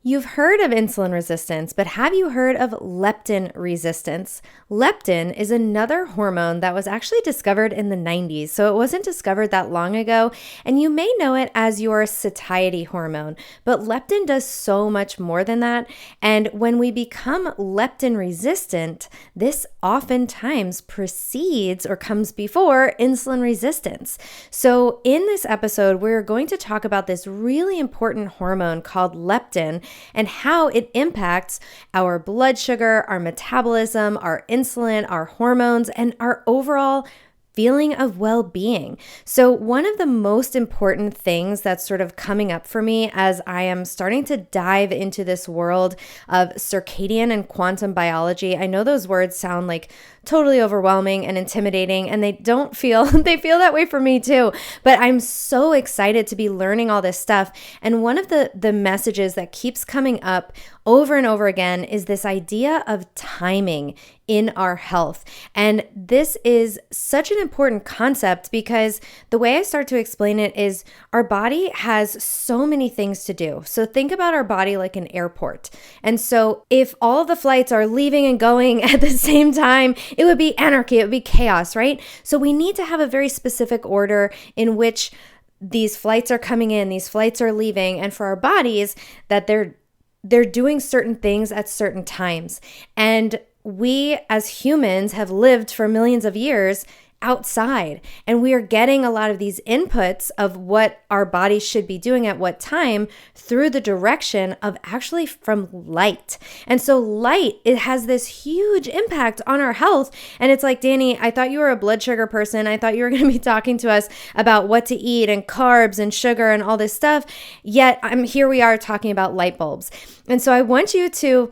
You've heard of insulin resistance, but have you heard of leptin resistance? Leptin is another hormone that was actually discovered in the 90s, so it wasn't discovered that long ago, and you may know it as your satiety hormone, but leptin does so much more than that, and when we become leptin resistant, this oftentimes precedes or comes before insulin resistance. So in this episode, we're going to talk about this really important hormone called leptin, and how it impacts our blood sugar, our metabolism, our insulin, our hormones, and our overall feeling of well-being. So one of the most important things that's sort of coming up for me as I am starting to dive into this world of circadian and quantum biology, I know those words sound like totally overwhelming and intimidating, and they feel that way for me too, but I'm so excited to be learning all this stuff. And one of the messages that keeps coming up over and over again is this idea of timing in our health. And this is such an important concept because the way I start to explain it is our body has so many things to do. So think about our body like an airport. And so if all the flights are leaving and going at the same time, it would be anarchy, it would be chaos, right? So we need to have a very specific order in which these flights are coming in, these flights are leaving, and for our bodies that they're doing certain things at certain times. And we as humans have lived for millions of years outside, and we are getting a lot of these inputs of what our bodies should be doing at what time through the direction of actually from light. And so light, it has this huge impact on our health. And it's like, Danny, I thought you were a blood sugar person. I thought you were going to be talking to us about what to eat and carbs and sugar and all this stuff. Yet here we are talking about light bulbs. And so I want you to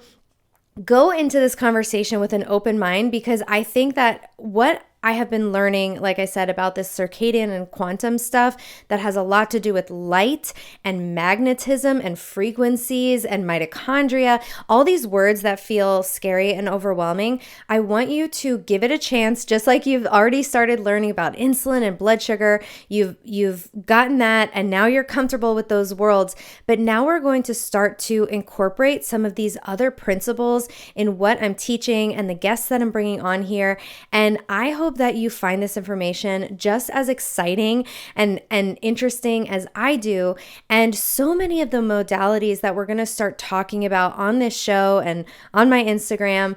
go into this conversation with an open mind, because I think that what I have been learning, like I said, about this circadian and quantum stuff that has a lot to do with light and magnetism and frequencies and mitochondria, all these words that feel scary and overwhelming. I want you to give it a chance, just like you've already started learning about insulin and blood sugar. You've gotten that, and now you're comfortable with those worlds. But now we're going to start to incorporate some of these other principles in what I'm teaching and the guests that I'm bringing on here. And I hope that you find this information just as exciting and interesting as I do. And so many of the modalities that we're going to start talking about on this show and on my Instagram,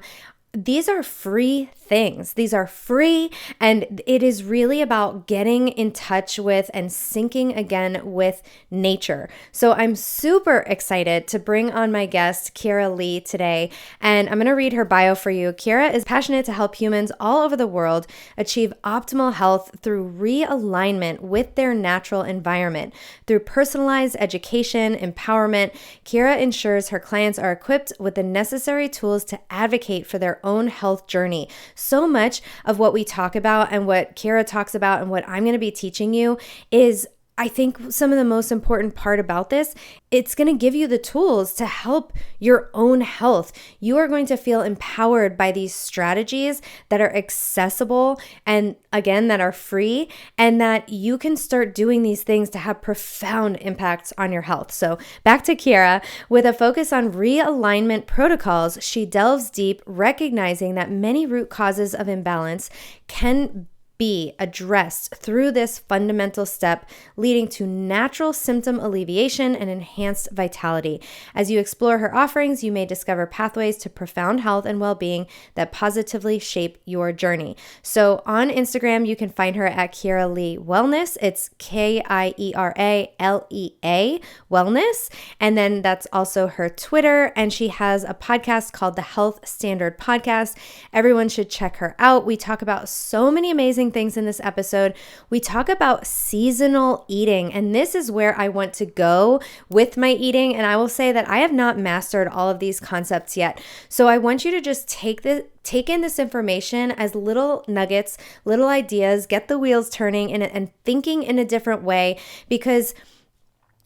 these are free things. These are free, and it is really about getting in touch with and syncing again with nature. So I'm super excited to bring on my guest, Kiera Lea, today, and I'm going to read her bio for you. Kiera is passionate to help humans all over the world achieve optimal health through realignment with their natural environment. Through personalized education, empowerment, Kiera ensures her clients are equipped with the necessary tools to advocate for their own health journey. So much of what we talk about and what Kiera talks about and what I'm going to be teaching you is, I think, some of the most important part about this. It's going to give you the tools to help your own health. You are going to feel empowered by these strategies that are accessible and, again, that are free, and that you can start doing these things to have profound impacts on your health. So back to Kiera. With a focus on realignment protocols, she delves deep, recognizing that many root causes of imbalance can be addressed through this fundamental step, leading to natural symptom alleviation and enhanced vitality. As you explore her offerings, you may discover pathways to profound health and well-being that positively shape your journey. So on Instagram, you can find her at Kiera Lea Wellness. It's KIERA LEA Wellness. And then that's also her Twitter. And she has a podcast called the Health Standard Podcast. Everyone should check her out. We talk about so many amazing things in this episode. We talk about seasonal eating, and this is where I want to go with my eating. And I will say that I have not mastered all of these concepts yet. So I want you to just take in this information as little nuggets, little ideas, get the wheels turning and thinking in a different way, because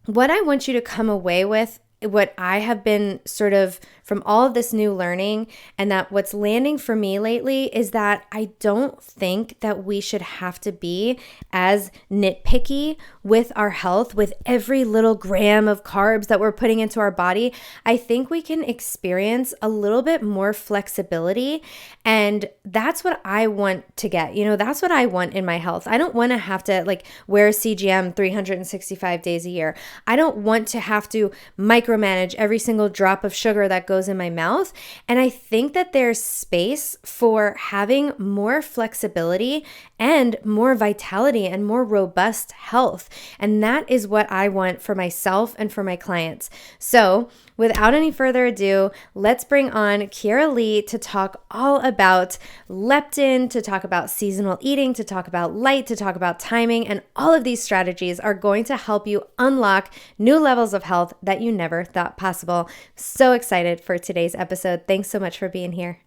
what I want you to come away with, what I have been sort of from all of this new learning, and that what's landing for me lately, is that I don't think that we should have to be as nitpicky with our health, with every little gram of carbs that we're putting into our body, I think we can experience a little bit more flexibility. And that's what I want to get. That's what I want in my health. I don't want to have to wear CGM 365 days a year. I don't want to have to micromanage every single drop of sugar that goes in my mouth. And I think that there's space for having more flexibility and more vitality and more robust health. And that is what I want for myself and for my clients. So without any further ado, let's bring on Kiera Lea to talk all about leptin, to talk about seasonal eating, to talk about light, to talk about timing, and all of these strategies are going to help you unlock new levels of health that you never thought possible. So excited for today's episode. Thanks so much for being here.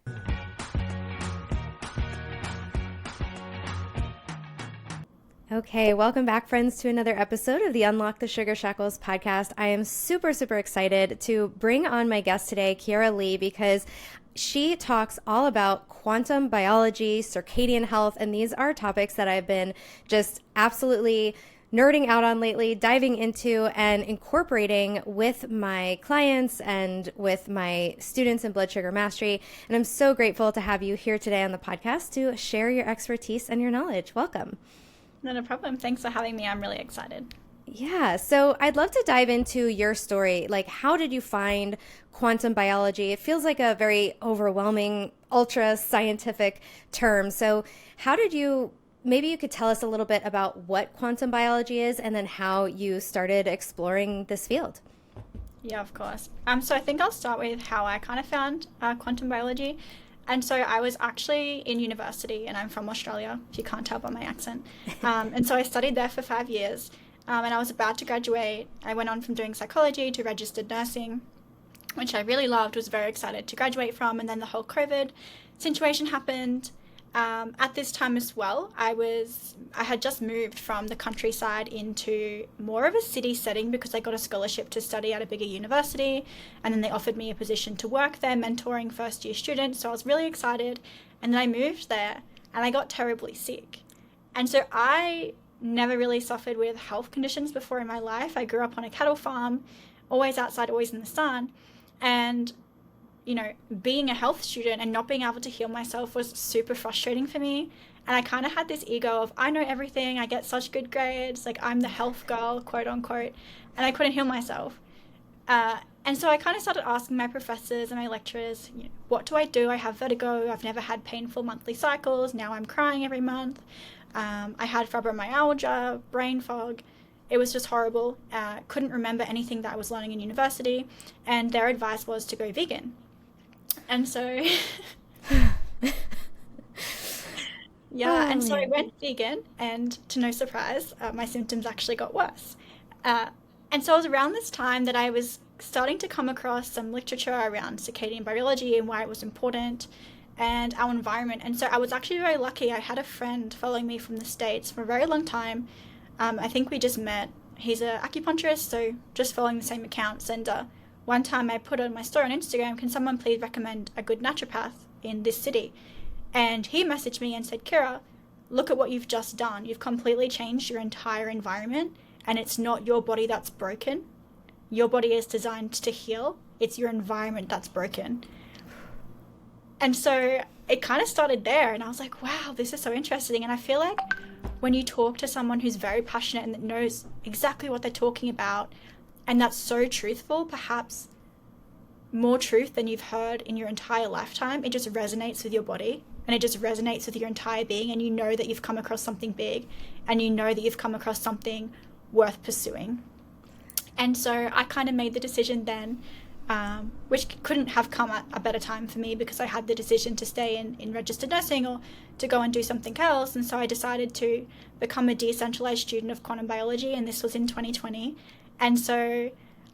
Okay, welcome back, friends, to another episode of the Unlock the Sugar Shackles podcast. I am super excited to bring on my guest today, Kiera Lea, because she talks all about quantum biology, circadian health, and these are topics that I've been just absolutely nerding out on lately, diving into and incorporating with my clients and with my students in blood sugar mastery. And I'm so grateful to have you here today on the podcast to share your expertise and your knowledge. Welcome. No problem. Thanks for having me. I'm really excited. Yeah. So I'd love to dive into your story. How did you find quantum biology? It feels like a very overwhelming, ultra scientific term. So maybe you could tell us a little bit about what quantum biology is and then how you started exploring this field. Yeah, of course. So I think I'll start with how I kind of found quantum biology. And so I was actually in university, and I'm from Australia, if you can't tell by my accent. And so I studied there for 5 years, and I was about to graduate. I went on from doing psychology to registered nursing, which I really loved, was very excited to graduate from. And then the whole COVID situation happened. At this time as well, I had just moved from the countryside into more of a city setting because I got a scholarship to study at a bigger university, and then they offered me a position to work there mentoring first year students. So I was really excited, and then I moved there and I got terribly sick. And so I never really suffered with health conditions before in my life. I grew up on a cattle farm, always outside, always in the sun, and being a health student and not being able to heal myself was super frustrating for me. And I kind of had this ego of, I know everything, I get such good grades, I'm the health girl, quote unquote, and I couldn't heal myself. And so I kind of started asking my professors and my lecturers, what do I do? I have vertigo, I've never had painful monthly cycles, now I'm crying every month. I had fibromyalgia, brain fog. It was just horrible. Couldn't remember anything that I was learning in university, and their advice was to go vegan. And so, so I went vegan, and to no surprise, my symptoms actually got worse. And so it was around this time that I was starting to come across some literature around circadian biology and why it was important and our environment. And so I was actually very lucky. I had a friend following me from the States for a very long time. I think we just met. He's an acupuncturist, so just following the same accounts. And one time I put on my story on Instagram, can someone please recommend a good naturopath in this city? And he messaged me and said, Kiera, look at what you've just done. You've completely changed your entire environment, and it's not your body that's broken. Your body is designed to heal. It's your environment that's broken. And so it kind of started there, and I was like, wow, this is so interesting. And I feel like when you talk to someone who's very passionate and that knows exactly what they're talking about, and that's so truthful, perhaps more truth than you've heard in your entire lifetime, it just resonates with your body, and it just resonates with your entire being, and you know that you've come across something big, and you know that you've come across something worth pursuing. And so I kind of made the decision then, which couldn't have come at a better time for me, because I had the decision to stay in registered nursing or to go and do something else. And so I decided to become a decentralized student of quantum biology, and this was in 2020. And so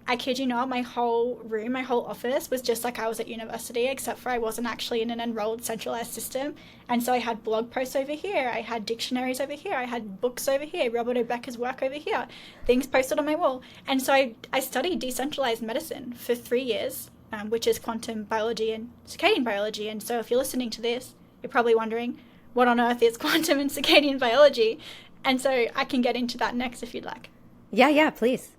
I kid you not, my whole room, my whole office was just like I was at university, except for I wasn't actually in an enrolled centralized system. And so I had blog posts over here, I had dictionaries over here, I had books over here, Robert O'Becker's work over here, things posted on my wall. And so I studied decentralized medicine for 3 years, which is quantum biology and circadian biology. And so if you're listening to this, you're probably wondering, what on earth is quantum and circadian biology? And so I can get into that next if you'd like. Yeah, please.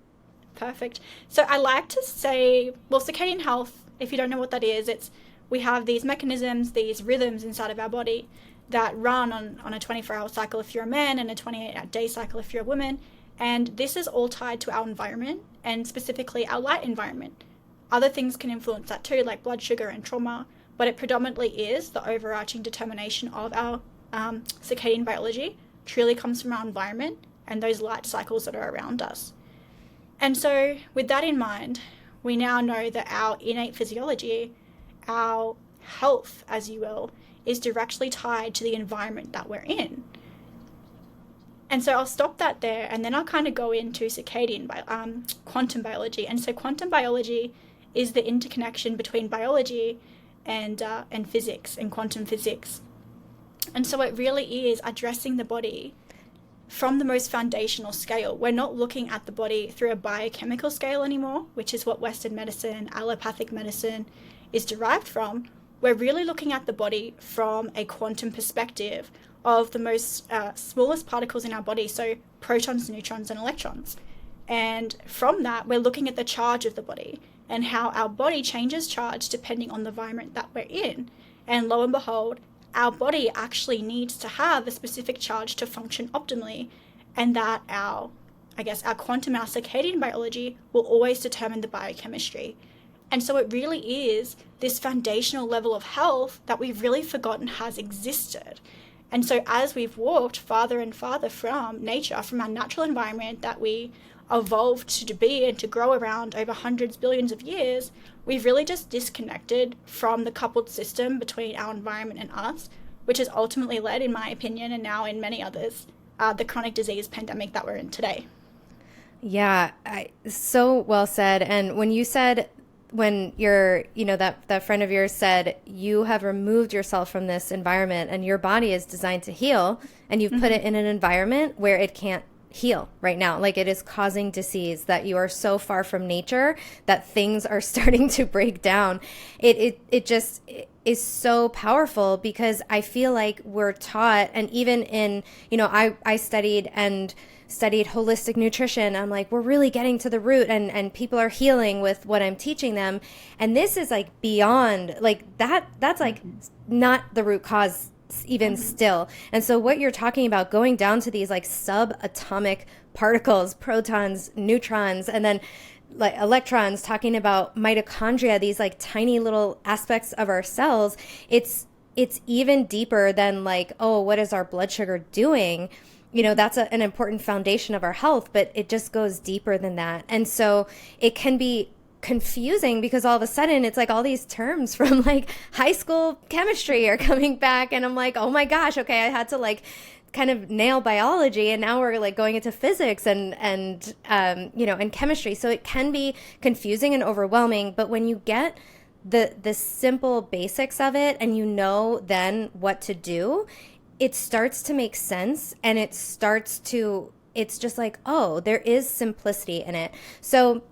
Perfect. So I like to say, well, circadian health, if you don't know what that is, it's we have these mechanisms, these rhythms inside of our body that run on a 24-hour cycle if you're a man and a 28-day cycle if you're a woman. And this is all tied to our environment, and specifically our light environment. Other things can influence that too, like blood sugar and trauma, but it predominantly is the overarching determination of our circadian biology truly comes from our environment and those light cycles that are around us. And so with that in mind, we now know that our innate physiology, our health, as you will, is directly tied to the environment that we're in. And so I'll stop that there, and then I'll kind of go into quantum biology. And so quantum biology is the interconnection between biology and physics and quantum physics. And so it really is addressing the body from the most foundational scale. We're not looking at the body through a biochemical scale anymore, which is what Western medicine, allopathic medicine is derived from. We're really looking at the body from a quantum perspective of the most smallest particles in our body, so protons, neutrons, and electrons. And from that, we're looking at the charge of the body and how our body changes charge depending on the environment that we're in. And lo and behold, our body actually needs to have a specific charge to function optimally, and that our quantum, our circadian biology will always determine the biochemistry. And so it really is this foundational level of health that we've really forgotten has existed. And so as we've walked farther and farther from nature, from our natural environment that we evolved to be and to grow around over hundreds, billions of years, we've really just disconnected from the coupled system between our environment and us, which has ultimately led, in my opinion, and now in many others, the chronic disease pandemic that we're in today. Yeah, so well said. And when you said, when you're, that friend of yours said, you have removed yourself from this environment and your body is designed to heal, and you've put it in an environment where it can't heal right now. Like, it is causing disease, that you are so far from nature that things are starting to break down. It just is so powerful, because I feel like we're taught, and even in, I studied holistic nutrition. I'm like, we're really getting to the root, and people are healing with what I'm teaching them. And this is like beyond like that. That's like not the root cause even still. And so what you're talking about, going down to these like subatomic particles, protons, neutrons, and then like electrons, talking about mitochondria, these like tiny little aspects of our cells, it's even deeper than like, oh, what is our blood sugar doing? That's an important foundation of our health, but it just goes deeper than that. And so it can be confusing, because all of a sudden it's like all these terms from like high school chemistry are coming back, and I'm like, oh my gosh, okay, I had to like kind of nail biology, and now we're like going into physics and chemistry. So it can be confusing and overwhelming, but when you get the simple basics of it, and then what to do, it starts to make sense, and it's just like, oh, there is simplicity in it. So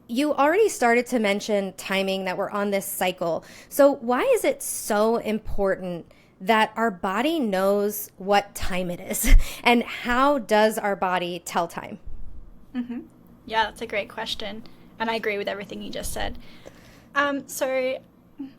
you already started to mention timing, that we're on this cycle. So why is it so important that our body knows what time it is? And how does our body tell time? Mm-hmm. Yeah, that's a great question. And I agree with everything you just said. So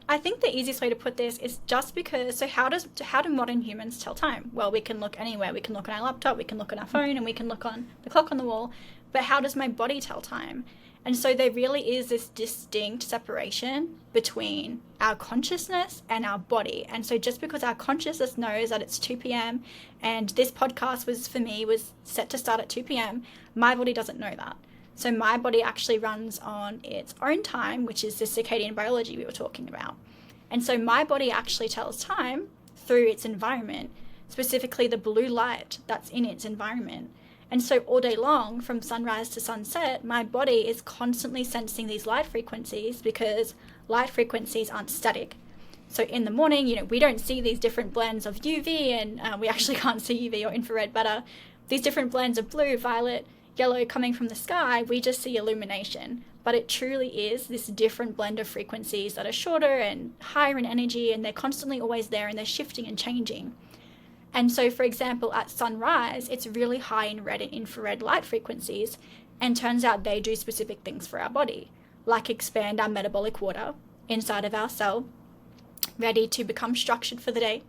I think the easiest way to put this is just because, so how do modern humans tell time? Well, we can look anywhere. We can look on our laptop, we can look on our phone, and we can look on the clock on the wall. But how does my body tell time? And so there really is this distinct separation between our consciousness and our body. And so just because our consciousness knows that it's 2 p.m. and this podcast was set to start at 2 p.m., my body doesn't know that. So my body actually runs on its own time, which is the circadian biology we were talking about. And so my body actually tells time through its environment, specifically the blue light that's in its environment. And so all day long, from sunrise to sunset, my body is constantly sensing these light frequencies, because light frequencies aren't static. So in the morning, we don't see these different blends of UV, and we actually can't see UV or infrared, but these different blends of blue, violet, yellow coming from the sky, we just see illumination. But it truly is this different blend of frequencies that are shorter and higher in energy, and they're constantly always there, and they're shifting and changing. And so, for example, at sunrise, it's really high in red and infrared light frequencies, and turns out they do specific things for our body, like expand our metabolic water inside of our cell, ready to become structured for the day,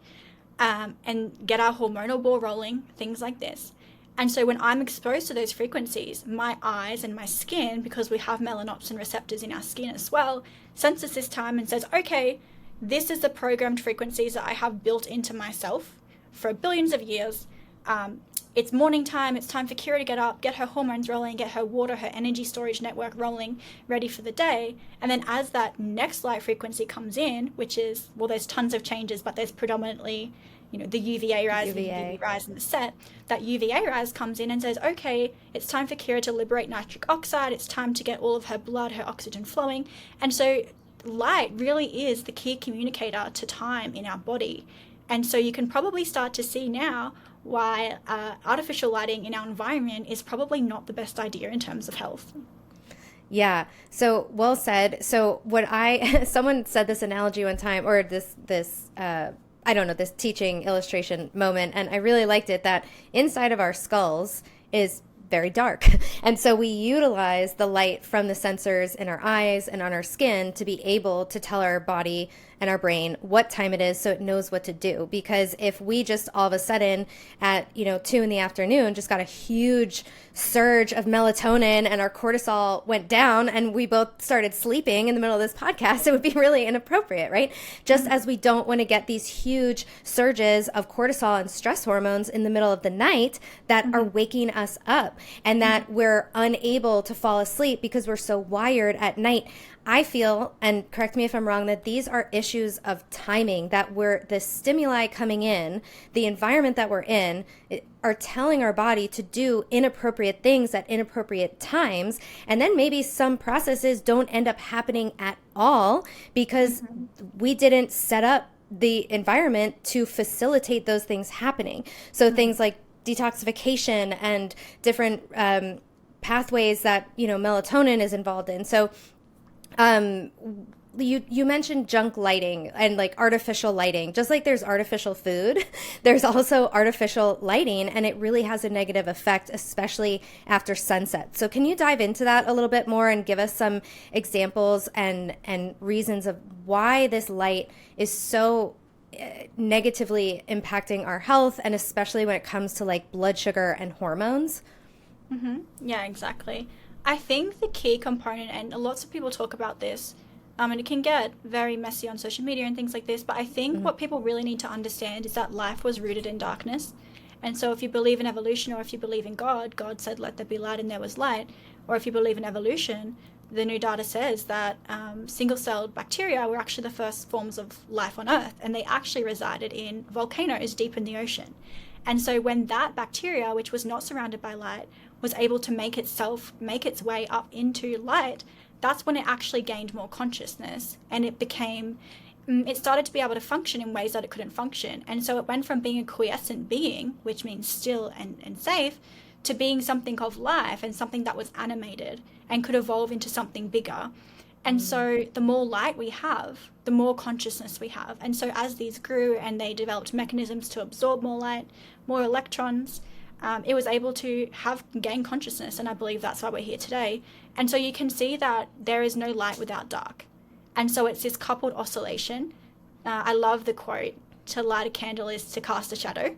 and get our hormonal ball rolling, things like this. And so when I'm exposed to those frequencies, my eyes and my skin, because we have melanopsin receptors in our skin as well, senses this time and says, okay, this is the programmed frequencies that I have built into myself for billions of years. It's morning time. It's time for Kiera to get up, get her hormones rolling, get her water, her energy storage network rolling, ready for the day. And then as that next light frequency comes in, which is, well, there's tons of changes, but there's predominantly, the UVA rise, the UV rise in the set. That UVA rise comes in and says, okay, it's time for Kiera to liberate nitric oxide. It's time to get all of her blood, her oxygen flowing. And so light really is the key communicator to time in our body. And so you can probably start to see now why artificial lighting in our environment is probably not the best idea in terms of health. Yeah. So well said. So someone said this analogy one time, or this I don't know, this teaching illustration moment, and I really liked it, that inside of our skulls is very dark. And so we utilize the light from the sensors in our eyes and on our skin to be able to tell our body and our brain what time it is so it knows what to do. Because if we just all of a sudden at 2 p.m. just got a huge surge of melatonin and our cortisol went down and we both started sleeping in the middle of this podcast, it would be really inappropriate, right? Just as we don't want to get these huge surges of cortisol and stress hormones in the middle of the night that are waking us up, and that we're unable to fall asleep because we're so wired at night. I feel, and correct me if I'm wrong, that these are issues of timing, that the stimuli coming in, the environment that we're in, are telling our body to do inappropriate things at inappropriate times. And then maybe some processes don't end up happening at all because we didn't set up the environment to facilitate those things happening. So things like detoxification and different pathways that, melatonin is involved in. So you mentioned junk lighting and like artificial lighting. Just like there's artificial food, there's also artificial lighting, and it really has a negative effect, especially after sunset. So can you dive into that a little bit more and give us some examples and reasons of why this light is so negatively impacting our health, and especially when it comes to like blood sugar and hormones? Yeah, exactly. I think the key component, and lots of people talk about this, and it can get very messy on social media and things like this, but I think what people really need to understand is that life was rooted in darkness. And so if you believe in evolution, or if you believe in God, God said, let there be light, and there was light. Or if you believe in evolution, the new data says that single-celled bacteria were actually the first forms of life on Earth, and they actually resided in volcanoes deep in the ocean. And so when that bacteria, which was not surrounded by light, was able to make its way up into light, that's when it actually gained more consciousness, and it started to be able to function in ways that it couldn't function. And so it went from being a quiescent being, which means still and safe, to being something of life and something that was animated and could evolve into something bigger. And so the more light we have, the more consciousness we have. And so as these grew and they developed mechanisms to absorb more light, more electrons, it was able to gain consciousness. And I believe that's why we're here today. And so you can see that there is no light without dark. And so it's this coupled oscillation. I love the quote, to light a candle is to cast a shadow.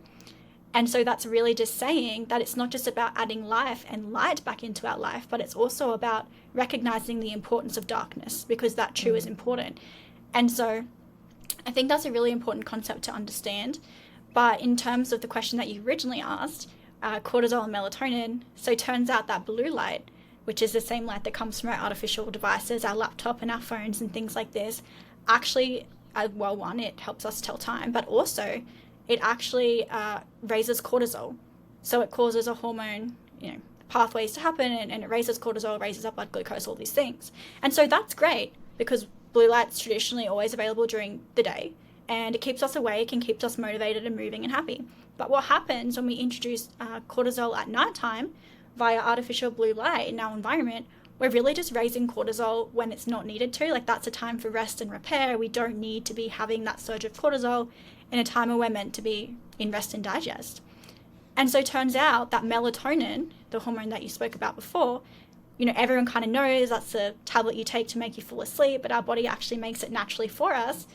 And so that's really just saying that it's not just about adding life and light back into our life, but it's also about recognizing the importance of darkness, because that too is important. And so I think that's a really important concept to understand. But in terms of the question that you originally asked, cortisol and melatonin, so it turns out that blue light, which is the same light that comes from our artificial devices, our laptop and our phones and things like this, actually, one, it helps us tell time, but also it actually raises cortisol. So it causes a hormone, pathways to happen, and it raises cortisol, raises our blood glucose, all these things. And so that's great, because blue light's traditionally always available during the day, and it keeps us awake and keeps us motivated and moving and happy. But what happens when we introduce cortisol at nighttime via artificial blue light in our environment? we're really just raising cortisol when it's not needed to. Like, that's a time for rest and repair. We don't need to be having that surge of cortisol in a time where we're meant to be in rest and digest. And so it turns out that melatonin, the hormone that you spoke about before, everyone kind of knows that's a tablet you take to make you fall asleep, but our body actually makes it naturally for us.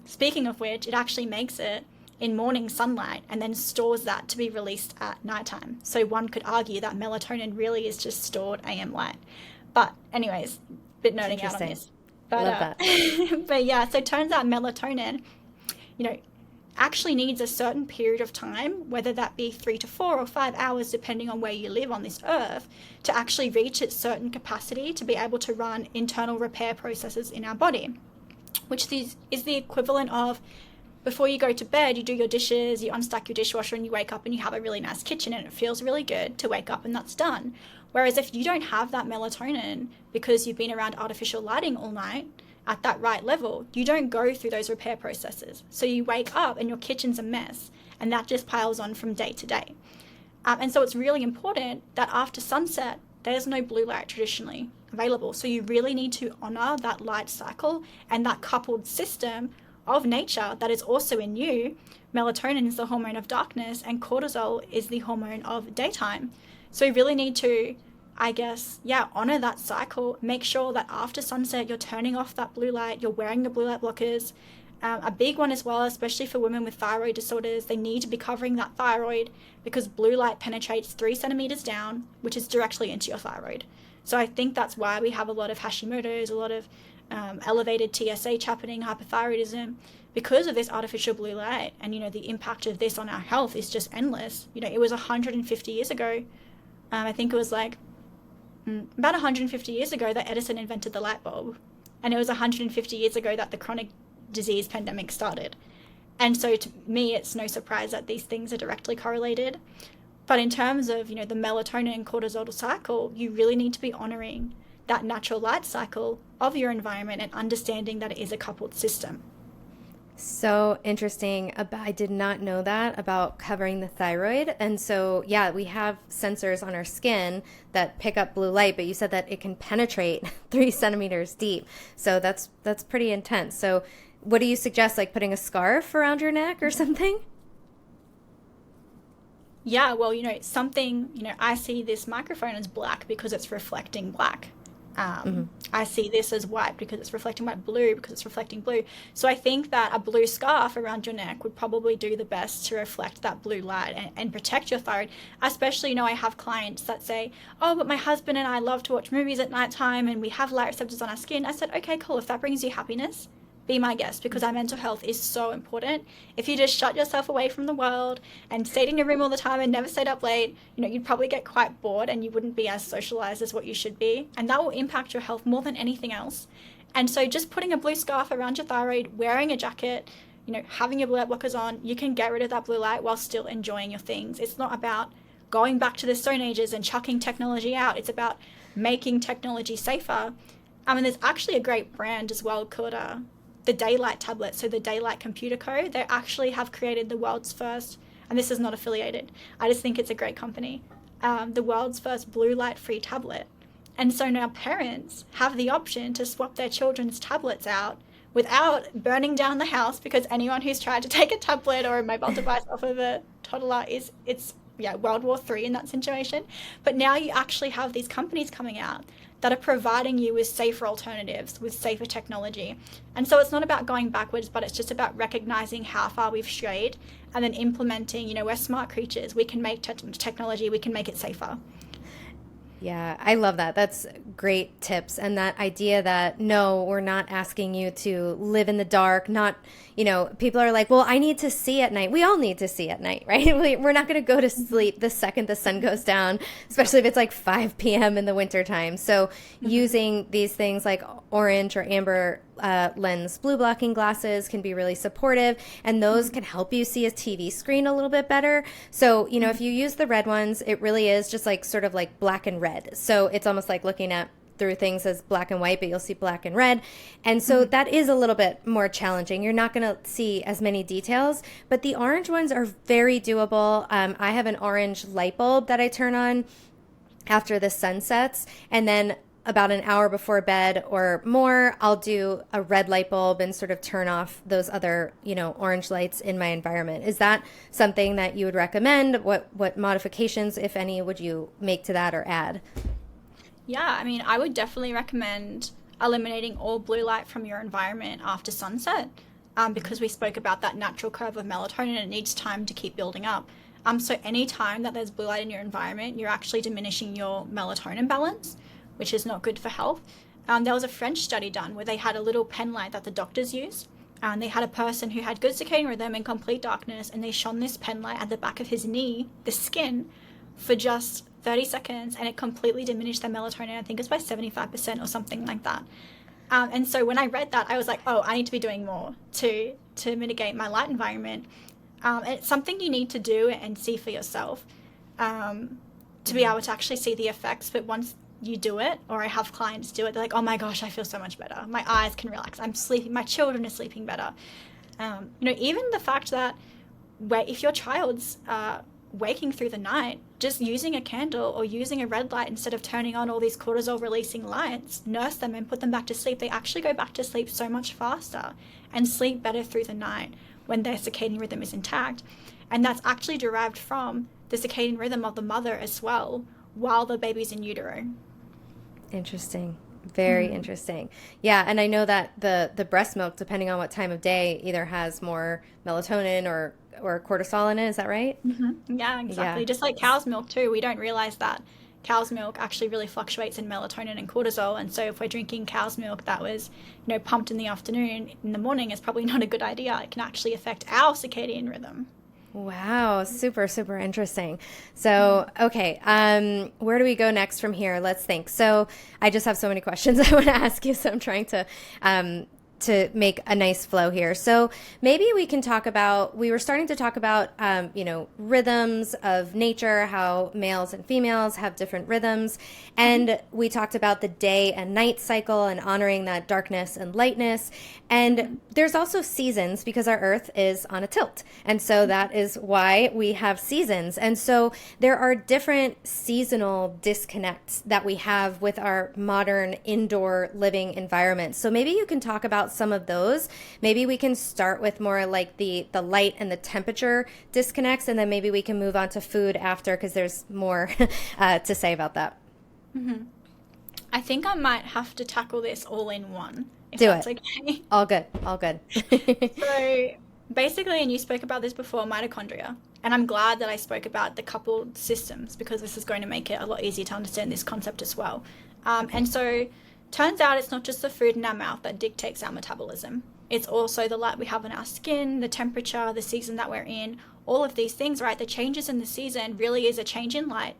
Speaking of which, it actually makes it in morning sunlight and then stores that to be released at nighttime. So one could argue that melatonin really is just stored AM light. But anyways, bit nerding out on this. But, love that. But yeah, so it turns out melatonin, actually needs a certain period of time, whether that be 3 to 4 or 5 hours, depending on where you live on this earth, to actually reach its certain capacity to be able to run internal repair processes in our body, which is the equivalent of before you go to bed, you do your dishes, you unstack your dishwasher, and you wake up and you have a really nice kitchen and it feels really good to wake up and that's done. Whereas if you don't have that melatonin because you've been around artificial lighting all night, at that right level, you don't go through those repair processes. So you wake up and your kitchen's a mess, and that just piles on from day to day. And so it's really important that after sunset, there's no blue light traditionally available. So you really need to honor that light cycle and that coupled system of nature that is also in you. Melatonin is the hormone of darkness and cortisol is the hormone of daytime. So you really need to, honor that cycle. Make sure that after sunset, you're turning off that blue light, you're wearing the blue light blockers. A big one as well, especially for women with thyroid disorders, they need to be covering that thyroid because blue light penetrates 3 centimeters down, which is directly into your thyroid. So I think that's why we have a lot of Hashimoto's, a lot of elevated TSH happening, hypothyroidism, because of this artificial blue light. And, the impact of this on our health is just endless. It was 150 years ago. I think it was about 150 years ago that Edison invented the light bulb. And it was 150 years ago that the chronic disease pandemic started. And so to me, it's no surprise that these things are directly correlated. But in terms of, the melatonin and cortisol cycle, you really need to be honoring that natural light cycle of your environment and understanding that it is a coupled system. So interesting. I did not know that about covering the thyroid. And so, yeah, we have sensors on our skin that pick up blue light, but you said that it can penetrate 3 centimeters deep. So that's pretty intense. So what do you suggest, like putting a scarf around your neck or something? Yeah, well, I see this microphone as black because it's reflecting black. I see this as white because it's reflecting white, blue because it's reflecting blue. So I think that a blue scarf around your neck would probably do the best to reflect that blue light and protect your thyroid. Especially, I have clients that say, oh, but my husband and I love to watch movies at nighttime and we have light receptors on our skin. I said, okay, cool. If that brings you happiness, be my guest, because our mental health is so important. If you just shut yourself away from the world and stayed in your room all the time and never stayed up late, you'd probably get quite bored and you wouldn't be as socialized as what you should be. And that will impact your health more than anything else. And so just putting a blue scarf around your thyroid, wearing a jacket, having your blue light blockers on, you can get rid of that blue light while still enjoying your things. It's not about going back to the Stone Ages and chucking technology out. It's about making technology safer. There's actually a great brand as well called the Daylight tablet, so the Daylight Computer Co. They actually have created the world's first, and this is not affiliated, I just think it's a great company, the world's first blue light free tablet. And so now parents have the option to swap their children's tablets out without burning down the house, because anyone who's tried to take a tablet or a mobile device off of a toddler it's World War III in that situation. But now you actually have these companies coming out that are providing you with safer alternatives, with safer technology. And so it's not about going backwards, but it's just about recognizing how far we've strayed and then implementing, we're smart creatures. We can make technology, we can make it safer. Yeah, I love that. That's great tips. And that idea that, no, we're not asking you to live in the dark, not, people are like, well, I need to see at night. We all need to see at night, right? We're not going to go to sleep the second the sun goes down, especially if it's like 5 p.m. in the wintertime. So using these things like orange or amber lens blue blocking glasses can be really supportive, and those can help you see a TV screen a little bit better. So, if you use the red ones, it really is just like sort of like black and red. So it's almost like looking at through things as black and white, but you'll see black and red. And so that is a little bit more challenging. You're not going to see as many details, but the orange ones are very doable. I have an orange light bulb that I turn on after the sun sets, and then about an hour before bed or more, I'll do a red light bulb and sort of turn off those other, orange lights in my environment. Is that something that you would recommend? What modifications, if any, would you make to that or add? Yeah, I mean, I would definitely recommend eliminating all blue light from your environment after sunset, because we spoke about that natural curve of melatonin. It needs time to keep building up. So any time that there's blue light in your environment, you're actually diminishing your melatonin balance, which is not good for health. There was a French study done where they had a little pen light that the doctors use. And they had a person who had good circadian rhythm in complete darkness, and they shone this pen light at the back of his knee, the skin, for just 30 seconds, and it completely diminished their melatonin. I think it was by 75% or something like that. And so when I read that, I was like, oh, I need to be doing more to mitigate my light environment. And it's something you need to do and see for yourself, to be able to actually see the effects. But once you do it, or I have clients do it, they're like, oh my gosh, I feel so much better. My eyes can relax. I'm sleeping. My children are sleeping better. Even the fact that if your child's waking through the night, just using a candle or using a red light instead of turning on all these cortisol releasing lights, nurse them and put them back to sleep. They actually go back to sleep so much faster and sleep better through the night when their circadian rhythm is intact. And that's actually derived from the circadian rhythm of the mother as well while the baby's in utero. Interesting. Very interesting. Yeah, and I know that the breast milk, depending on what time of day, either has more melatonin or cortisol in it. Is that right? Mm-hmm. Yeah, exactly. Yeah. Just like cow's milk too. We don't realize that cow's milk actually really fluctuates in melatonin and cortisol. And so if we're drinking cow's milk that was, pumped in the afternoon, in the morning, it's probably not a good idea. It can actually affect our circadian rhythm. Wow, super, super interesting. So, okay, where do we go next from here? Let's think. So I just have so many questions I want to ask you, so I'm trying to make a nice flow here. So maybe we can talk about, we were starting to talk about, rhythms of nature, how males and females have different rhythms. And we talked about the day and night cycle and honoring that darkness and lightness. And there's also seasons because our earth is on a tilt. And so that is why we have seasons. And so there are different seasonal disconnects that we have with our modern indoor living environment. So maybe you can talk about some of those. Maybe we can start with more like the light and the temperature disconnects, and then maybe we can move on to food after, because there's more to say about that. Mm-hmm. I think I might have to tackle this all in one. Do it. Okay. All good. All good. So basically, and you spoke about this before, mitochondria. And I'm glad that I spoke about the coupled systems, because this is going to make it a lot easier to understand this concept as well. And so turns out it's not just the food in our mouth that dictates our metabolism. It's also the light we have on our skin, the temperature, the season that we're in, all of these things, right? The changes in the season really is a change in light,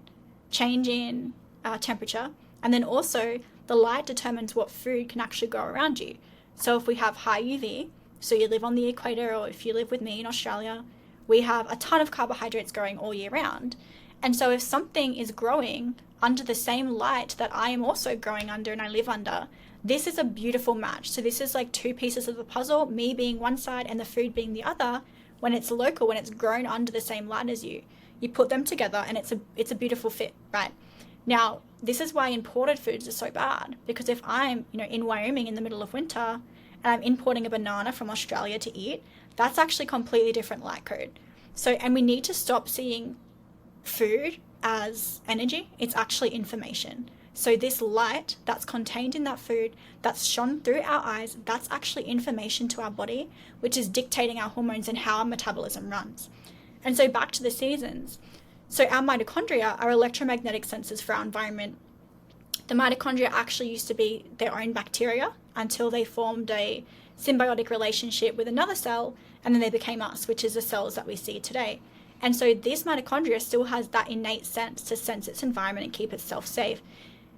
change in temperature, and then also the light determines what food can actually grow around you. So if we have high UV, so you live on the equator, or if you live with me in Australia, we have a ton of carbohydrates growing all year round. And so if something is growing under the same light that I am also growing under and I live under, this is a beautiful match. So this is like two pieces of the puzzle, me being one side and the food being the other. When it's local, when it's grown under the same light as you put them together and it's a beautiful fit, right? Now, this is why imported foods are so bad, because if I'm, in Wyoming in the middle of winter and I'm importing a banana from Australia to eat, that's actually completely different light code. So, and we need to stop seeing food as energy. It's actually information. So this light that's contained in that food, that's shone through our eyes, that's actually information to our body, which is dictating our hormones and how our metabolism runs. And so back to the seasons. So our mitochondria are electromagnetic sensors for our environment. The mitochondria actually used to be their own bacteria until they formed a symbiotic relationship with another cell, and then they became us, which is the cells that we see today. And so this mitochondria still has that innate sense to sense its environment and keep itself safe.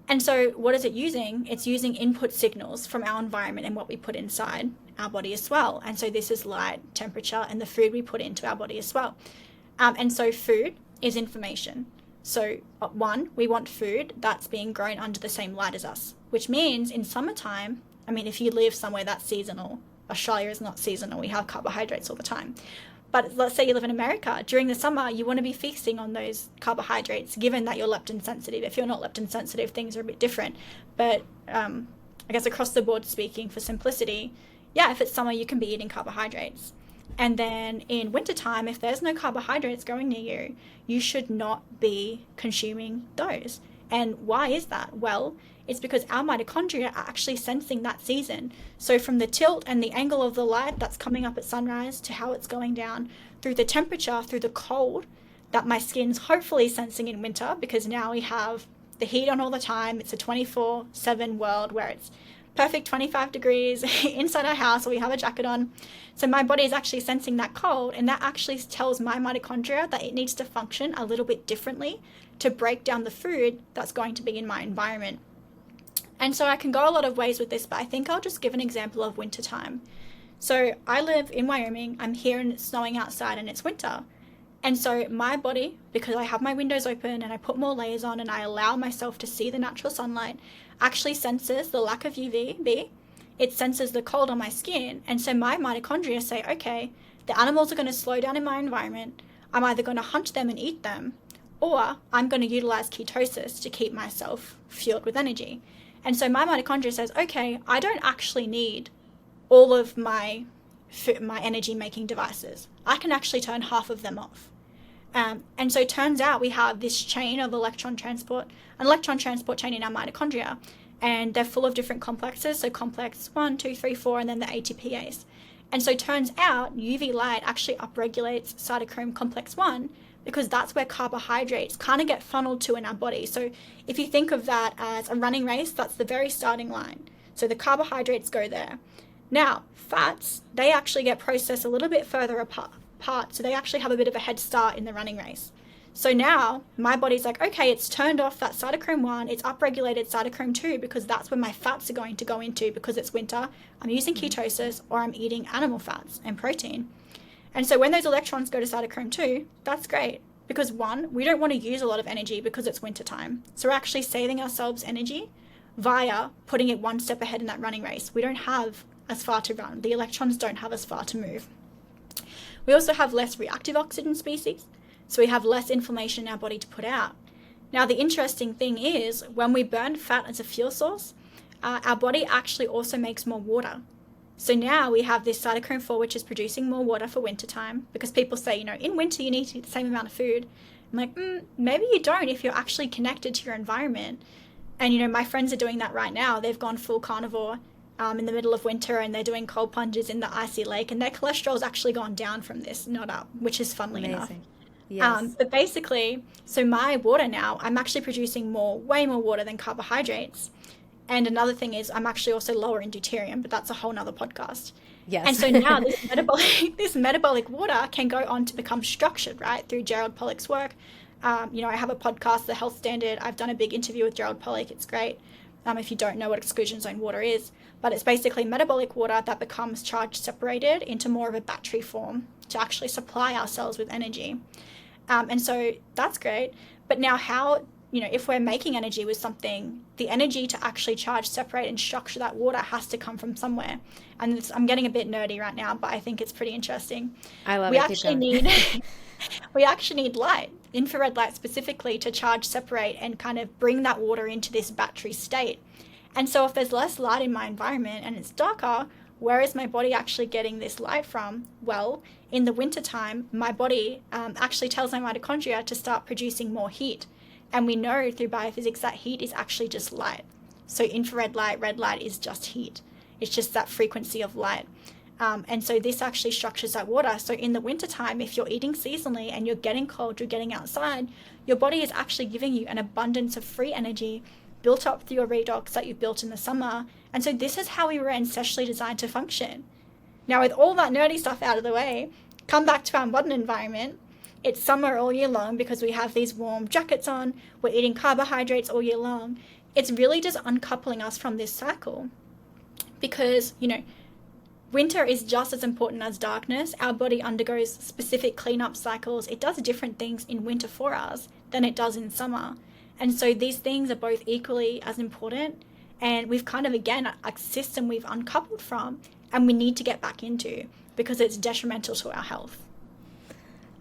And so what is it using? It's using input signals from our environment and what we put inside our body as well. And so this is light, temperature, and the food we put into our body as well. And so food is information. So one, we want food that's being grown under the same light as us, which means in summertime, if you live somewhere that's seasonal, Australia is not seasonal, we have carbohydrates all the time. But let's say you live in America. During the summer, you want to be feasting on those carbohydrates, given that you're leptin sensitive. If you're not leptin sensitive, things are a bit different. But I guess across the board, speaking for simplicity, yeah, if it's summer, you can be eating carbohydrates. And then in wintertime, if there's no carbohydrates going near you, you should not be consuming those. And why is that? Well, it's because our mitochondria are actually sensing that season. So from the tilt and the angle of the light that's coming up at sunrise to how it's going down, through the temperature, through the cold that my skin's hopefully sensing in winter, because now we have the heat on all the time. It's a 24/7 world where it's perfect 25 degrees inside our house, or we have a jacket on. So my body is actually sensing that cold, and that actually tells my mitochondria that it needs to function a little bit differently to break down the food that's going to be in my environment. And so I can go a lot of ways with this, but I think I'll just give an example of wintertime. So I live in Wyoming. I'm here and it's snowing outside and it's winter. And so my body, because I have my windows open and I put more layers on and I allow myself to see the natural sunlight, actually senses the lack of UVB. It senses the cold on my skin. And so my mitochondria say, okay, the animals are going to slow down in my environment. I'm either going to hunt them and eat them, or I'm going to utilize ketosis to keep myself fueled with energy. And so my mitochondria says, okay, I don't actually need all of my energy making devices. I can actually turn half of them off. And so it turns out we have this chain of electron transport chain in our mitochondria, and they're full of different complexes. So complex 1, 2, 3, 4, and then the ATPase. And so it turns out UV light actually upregulates cytochrome complex 1, because that's where carbohydrates kind of get funneled to in our body. So if you think of that as a running race, that's the very starting line. So the carbohydrates go there. Now, fats, they actually get processed a little bit further apart, so they actually have a bit of a head start in the running race. So now my body's like, okay, it's turned off that cytochrome 1, it's upregulated cytochrome 2, because that's where my fats are going to go into, because it's winter. I'm using ketosis, or I'm eating animal fats and protein. And so when those electrons go to cytochrome 2, that's great, because 1, we don't want to use a lot of energy because it's winter time. So we're actually saving ourselves energy via putting it one step ahead in that running race. We don't have as far to run. The electrons don't have as far to move. We also have less reactive oxygen species, so we have less inflammation in our body to put out. Now, the interesting thing is, when we burn fat as a fuel source, our body actually also makes more water. So now we have this cytochrome 4, which is producing more water for wintertime, because people say, in winter you need to eat the same amount of food. I'm like, maybe you don't if you're actually connected to your environment. And, my friends are doing that right now. They've gone full carnivore in the middle of winter, and they're doing cold plunges in the icy lake, and their cholesterol's actually gone down from this, not up, which is funnily enough. Yes. But basically, so my water now, I'm actually producing way more water than carbohydrates. And another thing is I'm actually also lower in deuterium, but that's a whole nother podcast. Yes. And so now this metabolic water can go on to become structured, right, through Gerald Pollack's work. I have a podcast, The Health Standard. I've done a big interview with Gerald Pollack. It's great. If you don't know what exclusion zone water is, but it's basically metabolic water that becomes charge separated into more of a battery form to actually supply our cells with energy. And so that's great. But now how, if we're making energy with something, the energy to actually charge, separate, and structure that water has to come from somewhere. And I'm getting a bit nerdy right now, but I think it's pretty interesting. I love we it. Actually we actually need light, infrared light specifically, to charge, separate, and kind of bring that water into this battery state. And so if there's less light in my environment and it's darker, where is my body actually getting this light from? Well, in the wintertime, my body actually tells my mitochondria to start producing more heat. And we know through biophysics that heat is actually just light. So infrared light, red light is just heat. It's just that frequency of light. And so this actually structures that water. So in the wintertime, if you're eating seasonally and you're getting cold, you're getting outside, your body is actually giving you an abundance of free energy built up through your redox that you built in the summer. And so this is how we were ancestrally designed to function. Now, with all that nerdy stuff out of the way, come back to our modern environment. It's summer all year long because we have these warm jackets on. We're eating carbohydrates all year long. It's really just uncoupling us from this cycle because, winter is just as important as darkness. Our body undergoes specific cleanup cycles. It does different things in winter for us than it does in summer. And so these things are both equally as important. And we've kind of, again, a system we've uncoupled from and we need to get back into because it's detrimental to our health.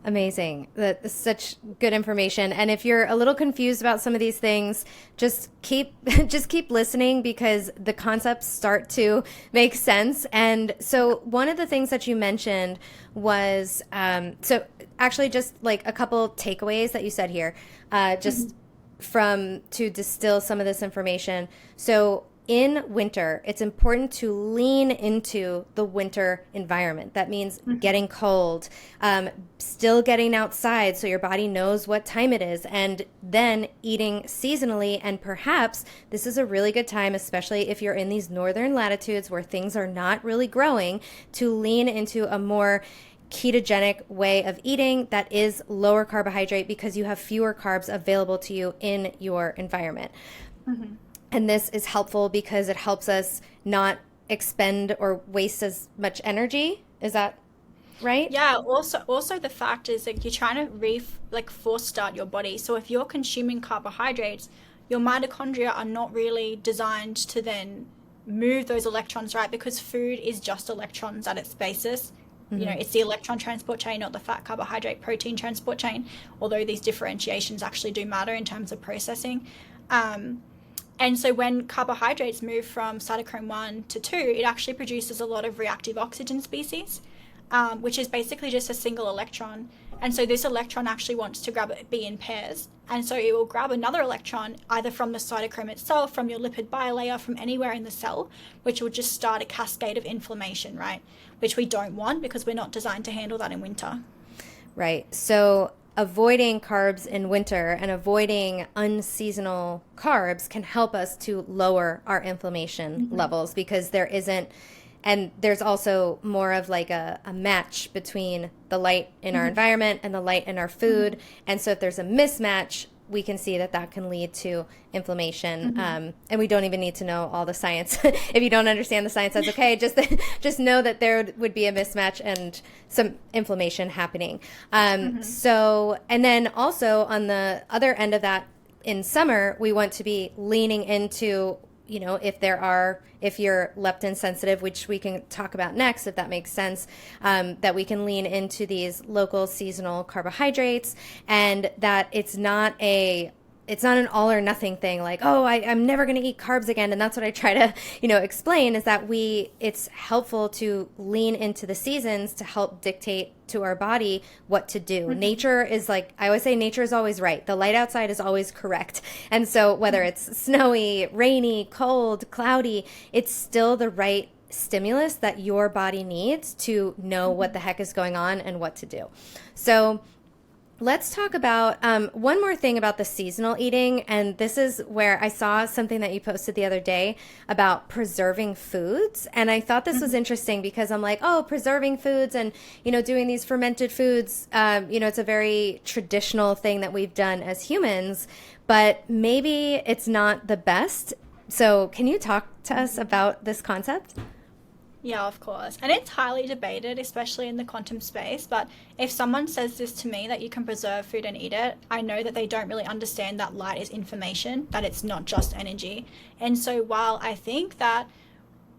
Amazing. That's such good information. And if you're a little confused about some of these things, just keep just keep listening because the concepts start to make sense. And so one of the things that you mentioned was so actually just like a couple takeaways that you said here, just from to distill some of this information. So in winter, it's important to lean into the winter environment. That means getting cold, still getting outside so your body knows what time it is, and then eating seasonally. And perhaps this is a really good time, especially if you're in these northern latitudes where things are not really growing, to lean into a more ketogenic way of eating that is lower carbohydrate because you have fewer carbs available to you in your environment. And this is helpful because it helps us not expend or waste as much energy. Is that right? Yeah, also the fact is that you're trying to force start your body. So if you're consuming carbohydrates, your mitochondria are not really designed to then move those electrons, right? Because food is just electrons at its basis. It's the electron transport chain, not the fat, carbohydrate, protein transport chain, although these differentiations actually do matter in terms of processing. And so when carbohydrates move from cytochrome 1 to 2, it actually produces a lot of reactive oxygen species, which is basically just a single electron. And so this electron actually wants to be in pairs. And so it will grab another electron, either from the cytochrome itself, from your lipid bilayer, from anywhere in the cell, which will just start a cascade of inflammation, right? Which we don't want because we're not designed to handle that in winter. Right. So avoiding carbs in winter and avoiding unseasonal carbs can help us to lower our inflammation levels because there isn't, and there's also more of like a match between the light in our environment and the light in our food. And so if there's a mismatch, we can see that that can lead to inflammation. And we don't even need to know all the science. If you don't understand the science, that's okay. Just know that there would be a mismatch and some inflammation happening. So, and then also on the other end of that, in summer, we want to be leaning into, if you're leptin sensitive, which we can talk about next, if that makes sense, that we can lean into these local seasonal carbohydrates, and that it's not an all or nothing thing like, oh, I'm never going to eat carbs again. And that's what I try to, explain is that it's helpful to lean into the seasons to help dictate to our body what to do. Nature is I always say, nature is always right. The light outside is always correct. And so whether it's snowy, rainy, cold, cloudy, it's still the right stimulus that your body needs to know what the heck is going on and what to do. So let's talk about one more thing about the seasonal eating. And this is where I saw something that you posted the other day about preserving foods. And I thought this was interesting because I'm like, oh, preserving foods and, doing these fermented foods, it's a very traditional thing that we've done as humans, but maybe it's not the best. So can you talk to us about this concept? Yeah, of course. And it's highly debated, especially in the quantum space. But if someone says this to me, that you can preserve food and eat it, I know that they don't really understand that light is information, that it's not just energy. And so while I think that,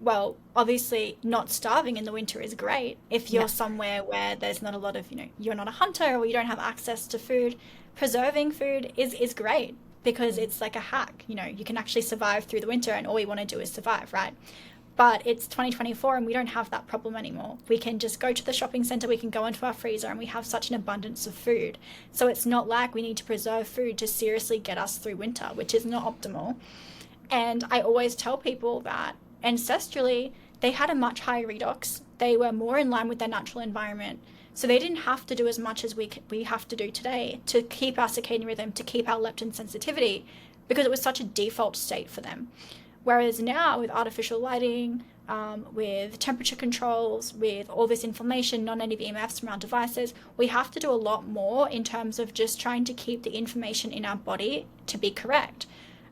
well, obviously not starving in the winter is great, if you're somewhere where there's not a lot of, you're not a hunter or you don't have access to food, preserving food is great because it's like a hack. You can actually survive through the winter and all we want to do is survive, right? But it's 2024 and we don't have that problem anymore. We can just go to the shopping center, we can go into our freezer and we have such an abundance of food. So it's not like we need to preserve food to seriously get us through winter, which is not optimal. And I always tell people that ancestrally, they had a much higher redox. They were more in line with their natural environment. So they didn't have to do as much as we have to do today to keep our circadian rhythm, to keep our leptin sensitivity, because it was such a default state for them. Whereas now with artificial lighting, with temperature controls, with all this inflammation, non-native EMFs from our devices, we have to do a lot more in terms of just trying to keep the information in our body to be correct.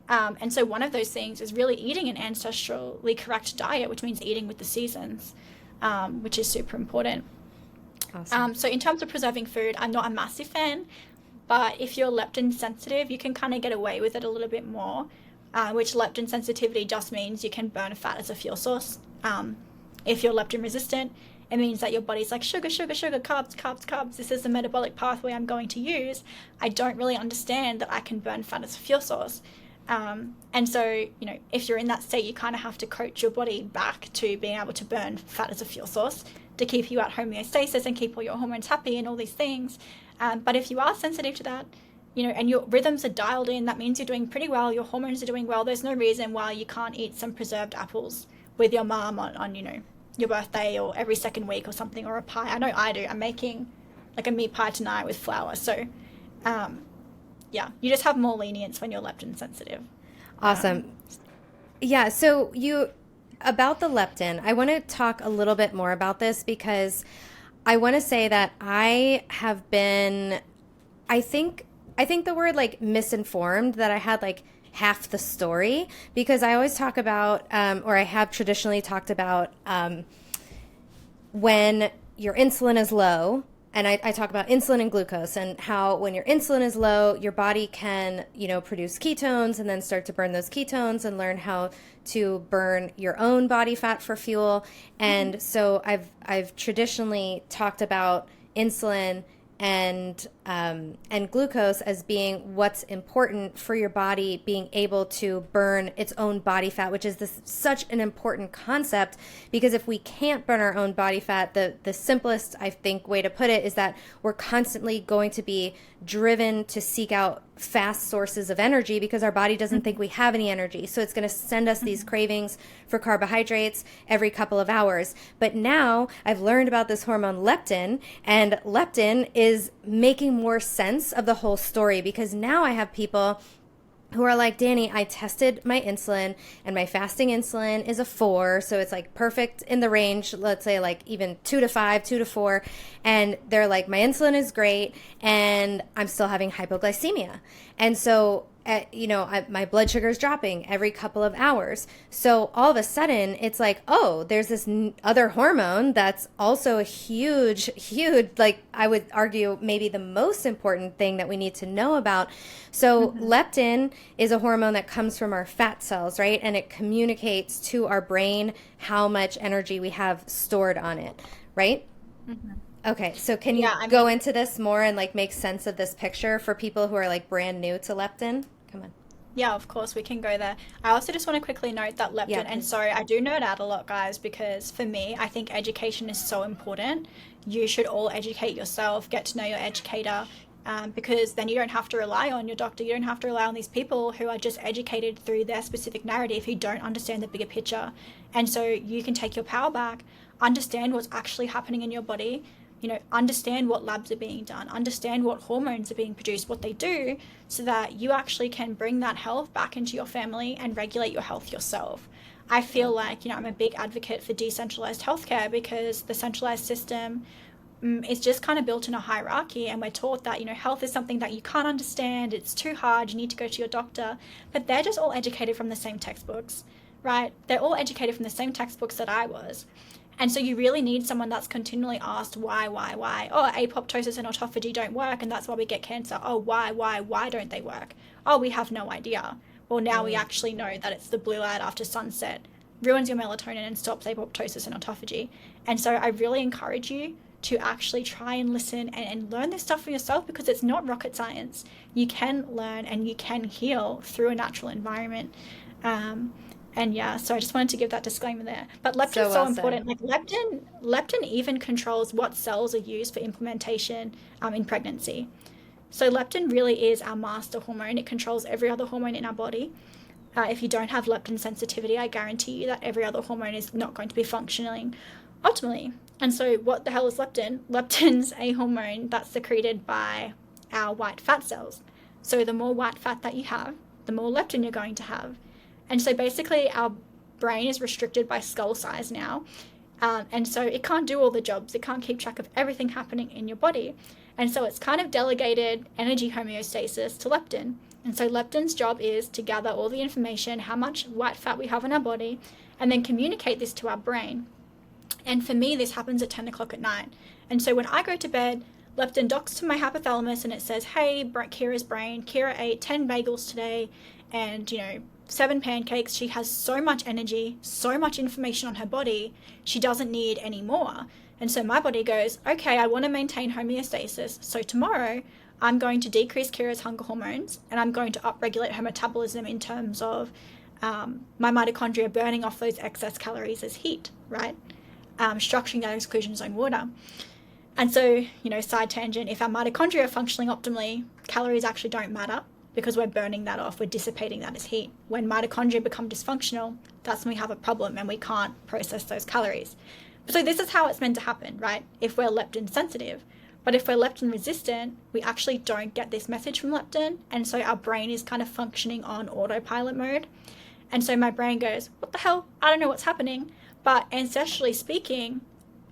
And so one of those things is really eating an ancestrally correct diet, which means eating with the seasons, which is super important. Awesome. So in terms of preserving food, I'm not a massive fan, but if you're leptin sensitive, you can kind of get away with it a little bit more. Which leptin sensitivity just means you can burn fat as a fuel source. If you're leptin resistant, it means that your body's like, sugar, sugar, sugar, carbs, carbs, carbs. This is the metabolic pathway I'm going to use. I don't really understand that I can burn fat as a fuel source. And so, you know, if you're in that state, you kind of have to coach your body back to being able to burn fat as a fuel source to keep you at homeostasis and keep all your hormones happy and all these things. But if you are sensitive to that, you know, and your rhythms are dialed in, that means you're doing pretty well, your hormones are doing well. There's no reason why you can't eat some preserved apples with your mom on you know, your birthday or every second week or something, or a pie. I know I do. I'm making like a meat pie tonight with flour. So, yeah, you just have more lenience when you're leptin sensitive. Awesome. Yeah, so about the leptin, I want to talk a little bit more about this because I want to say that I have been, I think the word like misinformed, that I had like half the story, because I always talk about, or I have traditionally talked about, when your insulin is low, and I talk about insulin and glucose, and how when your insulin is low, your body can, you know, produce ketones and then start to burn those ketones and learn how to burn your own body fat for fuel. And so I've traditionally talked about insulin and glucose as being what's important for your body being able to burn its own body fat, which is such an important concept, because if we can't burn our own body fat, the simplest, I think, way to put it is that we're constantly going to be driven to seek out fast sources of energy because our body doesn't think we have any energy. So it's going to send us these cravings for carbohydrates every couple of hours. But now I've learned about this hormone leptin, and leptin is making more sense of the whole story, because now I have people who are like, Danny, I tested my insulin and my fasting insulin is a 4. So it's like perfect in the range, let's say like even 2 to 5, 2 to 4. And they're like, my insulin is great and I'm still having hypoglycemia. And so my blood sugar is dropping every couple of hours. So all of a sudden it's like, oh, there's this other hormone that's also a huge, like I would argue maybe the most important thing that we need to know about. So leptin is a hormone that comes from our fat cells, right? And it communicates to our brain how much energy we have stored on it, right? Okay, so can you go into this more and like make sense of this picture for people who are like brand new to leptin? Come on. Yeah, of course, we can go there. I also just want to quickly note that leptin, and sorry, I do nerd out a lot, guys, because for me, I think education is so important. You should all educate yourself, get to know your educator, because then you don't have to rely on your doctor. You don't have to rely on these people who are just educated through their specific narrative, who don't understand the bigger picture. And so you can take your power back, understand what's actually happening in your body, you know, understand what labs are being done, understand what hormones are being produced, what they do, so that you actually can bring that health back into your family and regulate your health yourself. I feel like, you know, I'm a big advocate for decentralized healthcare, because the centralized system is just kind of built in a hierarchy, and we're taught that, you know, health is something that you can't understand, it's too hard, you need to go to your doctor. But they're just all educated from the same textbooks, right? They're all educated from the same textbooks that I was. And so you really need someone that's continually asked why. Oh, apoptosis and autophagy don't work, and that's why we get cancer. Oh, why don't they work? Oh, we have no idea. Well, now we actually know that it's the blue light after sunset ruins your melatonin and stops apoptosis and autophagy. And so I really encourage you to actually try and listen and learn this stuff for yourself, because it's not rocket science. You can learn and you can heal through a natural environment. And yeah, so I just wanted to give that disclaimer there. But leptin is so important. Like leptin even controls what cells are used for implementation in pregnancy. So leptin really is our master hormone. It controls every other hormone in our body. If you don't have leptin sensitivity, I guarantee you that every other hormone is not going to be functioning optimally. And so what the hell is leptin? Leptin's a hormone that's secreted by our white fat cells. So the more white fat that you have, the more leptin you're going to have. And so basically our brain is restricted by skull size now. And so it can't do all the jobs. It can't keep track of everything happening in your body. And so it's kind of delegated energy homeostasis to leptin. And so leptin's job is to gather all the information, how much white fat we have in our body, and then communicate this to our brain. And for me, this happens at 10 o'clock at night. And so when I go to bed, leptin docks to my hypothalamus and it says, hey, Kiera's brain, Kiera ate 10 bagels today and, 7 pancakes. She has so much energy, so much information on her body. She doesn't need any more. And so my body goes, okay, I want to maintain homeostasis. So tomorrow I'm going to decrease Kiera's hunger hormones and I'm going to upregulate her metabolism in terms of my mitochondria burning off those excess calories as heat, right? Structuring that exclusion zone water. And so, side tangent, if our mitochondria are functioning optimally, calories actually don't matter because we're burning that off, we're dissipating that as heat. When mitochondria become dysfunctional, that's when we have a problem and we can't process those calories. So this is how it's meant to happen, right? If we're leptin sensitive. But if we're leptin resistant, we actually don't get this message from leptin. And so our brain is kind of functioning on autopilot mode. And so my brain goes, what the hell? I don't know what's happening. But ancestrally speaking,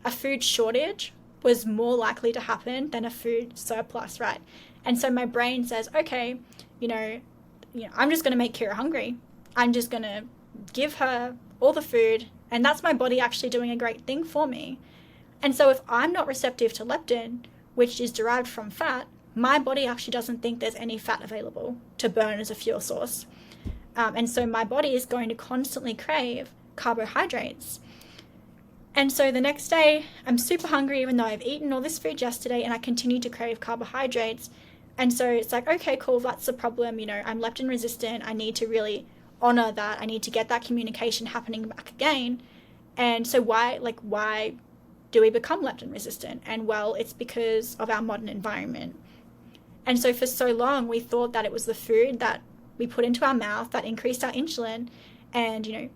a food shortage was more likely to happen than a food surplus, right? And so my brain says, okay, I'm just going to make Kiera hungry. I'm just going to give her all the food. And that's my body actually doing a great thing for me. And so if I'm not receptive to leptin, which is derived from fat, my body actually doesn't think there's any fat available to burn as a fuel source. And so my body is going to constantly crave carbohydrates. And so the next day, I'm super hungry, even though I've eaten all this food yesterday, and I continue to crave carbohydrates. And so it's like, okay, cool, that's the problem. I'm leptin resistant. I need to really honor that. I need to get that communication happening back again. And so why do we become leptin resistant? And well, it's because of our modern environment. And so for so long, we thought that it was the food that we put into our mouth that increased our insulin. And,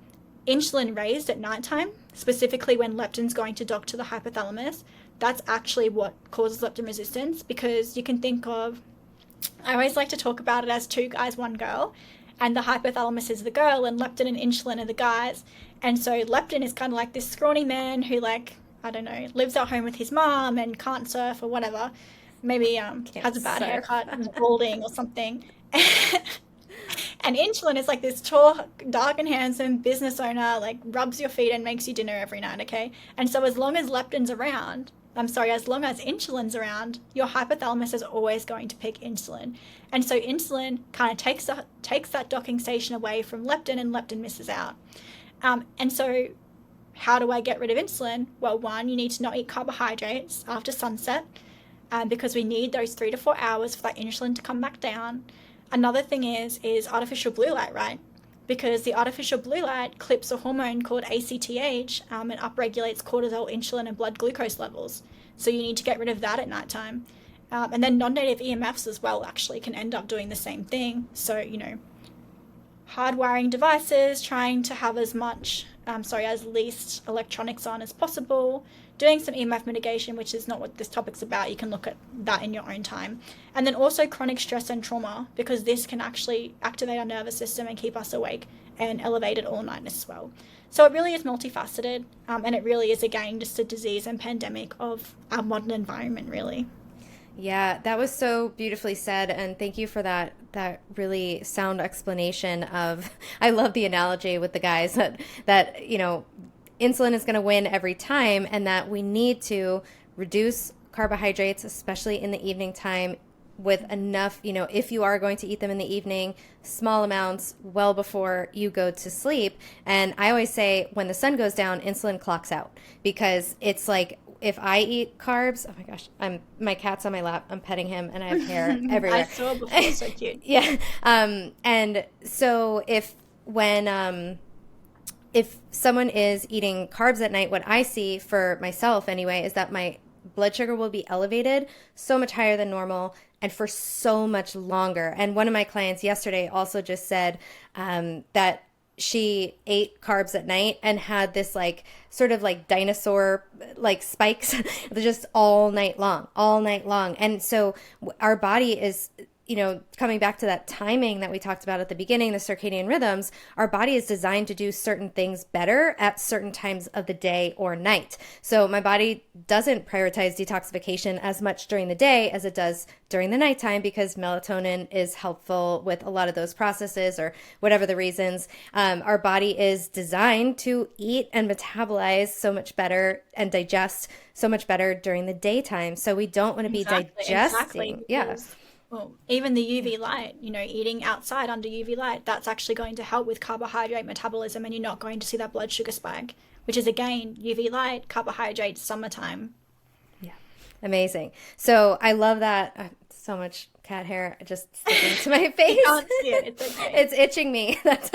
insulin raised at nighttime, specifically when leptin's going to dock to the hypothalamus, that's actually what causes leptin resistance. Because you can think of, I always like to talk about it as two guys, one girl, and the hypothalamus is the girl and leptin and insulin are the guys. And so leptin is kind of like this scrawny man who, I don't know, lives at home with his mom and can't surf or whatever. Maybe has a bad haircut and is balding or something. And insulin is like this tall, dark and handsome business owner, rubs your feet and makes you dinner every night, okay? And so as long as as long as insulin's around, your hypothalamus is always going to pick insulin. And so insulin kind of takes that docking station away from leptin, and leptin misses out. And so how do I get rid of insulin? Well, one, you need to not eat carbohydrates after sunset because we need those 3 to 4 hours for that insulin to come back down. Another thing is artificial blue light, right? Because the artificial blue light clips a hormone called ACTH and upregulates cortisol, insulin, and blood glucose levels. So you need to get rid of that at nighttime. And then non-native EMFs as well actually can end up doing the same thing. So, hardwiring devices, trying to have as least electronics on as possible, doing some EMF mitigation, which is not what this topic's about. You can look at that in your own time. And then also chronic stress and trauma, because this can actually activate our nervous system and keep us awake and elevated all nightness as well. So it really is multifaceted, and it really is, again, just a disease and pandemic of our modern environment, really. Yeah, that was so beautifully said, and thank you for that really sound explanation of, I love the analogy with the guys that insulin is going to win every time, and that we need to reduce carbohydrates, especially in the evening time, with enough, if you are going to eat them in the evening, small amounts well before you go to sleep. And I always say when the sun goes down, insulin clocks out, because it's like, if I eat carbs, oh my gosh, my cat's on my lap, I'm petting him and I have hair everywhere. I saw before, so cute. Yeah. And so if someone is eating carbs at night, what I see for myself anyway is that my blood sugar will be elevated so much higher than normal and for so much longer. And one of my clients yesterday also just said that she ate carbs at night and had this sort of dinosaur spikes just all night long. And so our body is, coming back to that timing that we talked about at the beginning, the circadian rhythms, our body is designed to do certain things better at certain times of the day or night. So my body doesn't prioritize detoxification as much during the day as it does during the nighttime, because melatonin is helpful with a lot of those processes, or whatever the reasons. Our body is designed to eat and metabolize so much better and digest so much better during the daytime. So we don't want to be digesting. Yeah. Well, even the UV light, eating outside under UV light, that's actually going to help with carbohydrate metabolism, and you're not going to see that blood sugar spike. which is again UV light, carbohydrates, summertime. Yeah. Amazing. So I love that. So much cat hair just sticking to my face. You can't see it. It's okay. It's itching me. That's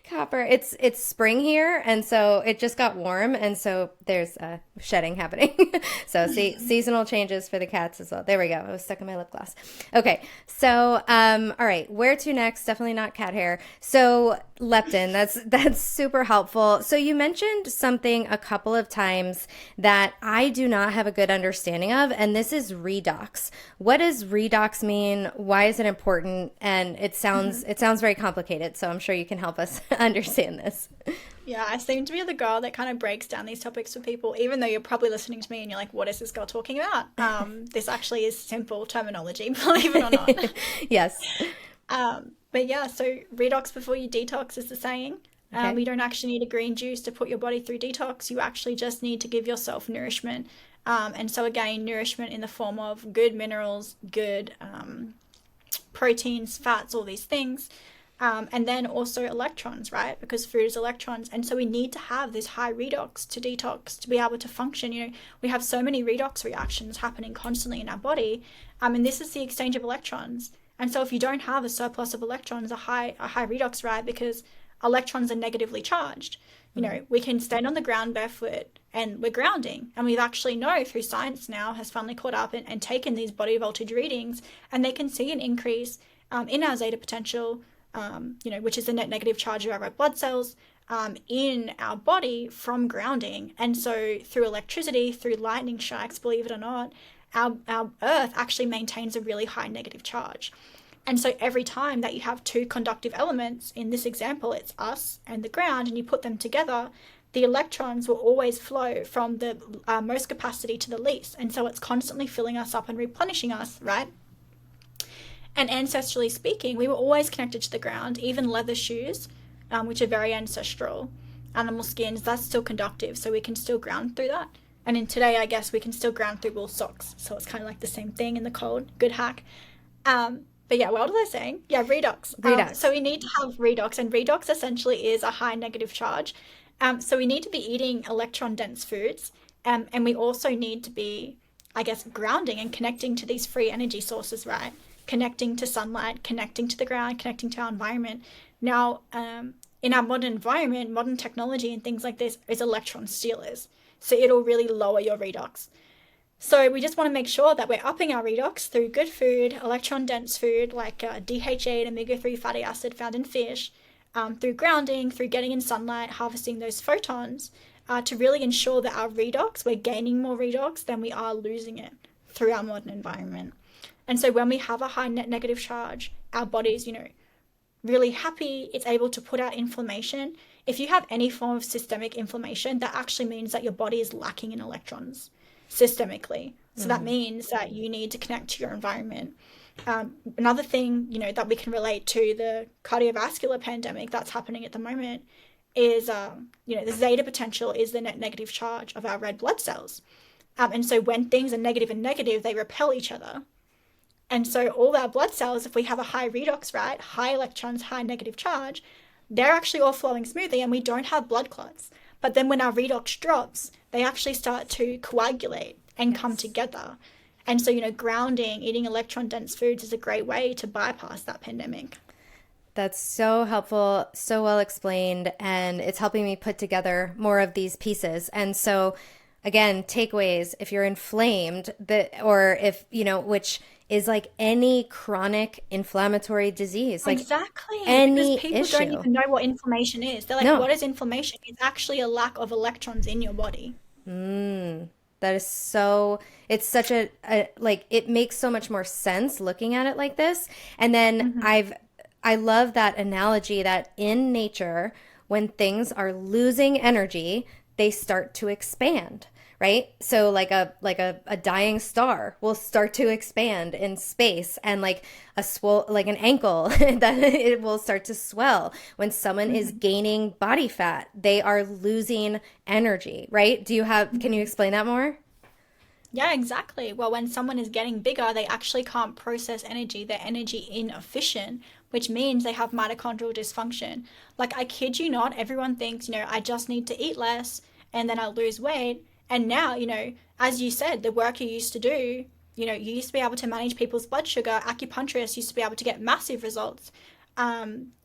copper. It's spring here, and so it just got warm, and so there's shedding happening. So see, seasonal changes for the cats as well. There we go. I was stuck in my lip gloss. Okay, so all right, where to next? Definitely not cat hair. So leptin. That's super helpful. So you mentioned something a couple of times that I do not have a good understanding of, and this is redox. What does redox mean? Why is it important? And it sounds very complicated, so I'm sure you can help us understand this. Yeah, I seem to be the girl that kind of breaks down these topics for people, even though you're probably listening to me and you're like, what is this girl talking about? This actually is simple terminology, believe it or not. Yes. But yeah, so redox before you detox is the saying. Okay. You don't actually need a green juice to put your body through detox. You actually just need to give yourself nourishment. And so again, nourishment in the form of good minerals, good proteins, fats, all these things. And then also electrons, right? Because food is electrons. And so we need to have this high redox to detox to be able to function. You know, we have so many redox reactions happening constantly in our body. And this is the exchange of electrons. And so if you don't have a surplus of electrons, a high redox, right? Because electrons are negatively charged. You know, we can stand on the ground barefoot and we're grounding. And we've actually know through science now has finally caught up and taken these body voltage readings, and they can see an increase in our zeta potential, you know, which is the net negative charge of our red blood cells in our body from grounding. And so through electricity, through lightning strikes, believe it or not, our earth actually maintains a really high negative charge. And so every time that you have two conductive elements, in this example, it's us and the ground, and you put them together, the electrons will always flow from the most capacity to the least. And so it's constantly filling us up and replenishing us, right? And ancestrally speaking, we were always connected to the ground, even leather shoes, which are very ancestral. Animal skins, that's still conductive, so we can still ground through that. And in today, I guess we can still ground through wool socks. So it's kind of like the same thing in the cold. Good hack. But yeah, what was I saying? Yeah, redox. Redox. So we need to have redox, and redox essentially is a high negative charge. So we need to be eating electron-dense foods, and we also need to be, I guess, grounding and connecting to these free energy sources, right? Connecting to sunlight, connecting to the ground, connecting to our environment. Now, in our modern environment, modern technology and things like this is electron stealers. So it'll really lower your redox. So we just want to make sure that we're upping our redox through good food, electron-dense food like DHA and omega-3 fatty acid found in fish, through grounding, through getting in sunlight, harvesting those photons, to really ensure that our redox, we're gaining more redox than we are losing it through our modern environment. And so when we have a high net negative charge, our body's, you know, really happy, it's able to put out inflammation. If you have any form of systemic inflammation, that actually means that your body is lacking in electrons systemically. So that means that you need to connect to your environment. Another thing, you know, that we can relate to the cardiovascular pandemic that's happening at the moment is, you know, the zeta potential is the net negative charge of our red blood cells. And so when things are negative and negative, they repel each other. And so all our blood cells, if we have a high redox, right, high electrons, high negative charge, they're actually all flowing smoothly and we don't have blood clots. But then when our redox drops, they actually start to coagulate and come together. And so, you know, grounding, eating electron-dense foods is a great way to bypass that pandemic. That's so helpful, so well explained, and it's helping me put together more of these pieces. And so, again, takeaways, if you're inflamed, or if, you know, which is like any chronic inflammatory disease, like Exactly. any Because people issue. don't even know what inflammation is. They're like, No. what is inflammation? It's actually a lack of electrons in your body. That is so, it's such like, it makes so much more sense looking at it like this. And then I love that analogy that in nature, when things are losing energy, they start to expand, right? So like a dying star will start to expand in space, and like like an ankle that it will start to swell. When someone is gaining body fat, they are losing energy, right? Can you explain that more? Yeah, exactly. Well, when someone is getting bigger, they actually can't process energy. They're energy inefficient, which means they have mitochondrial dysfunction. Like, I kid you not, everyone thinks, I just need to eat less and then I'll lose weight. And now, as you said, the work you used to do, you used to be able to manage people's blood sugar. Acupuncturists used to be able to get massive results.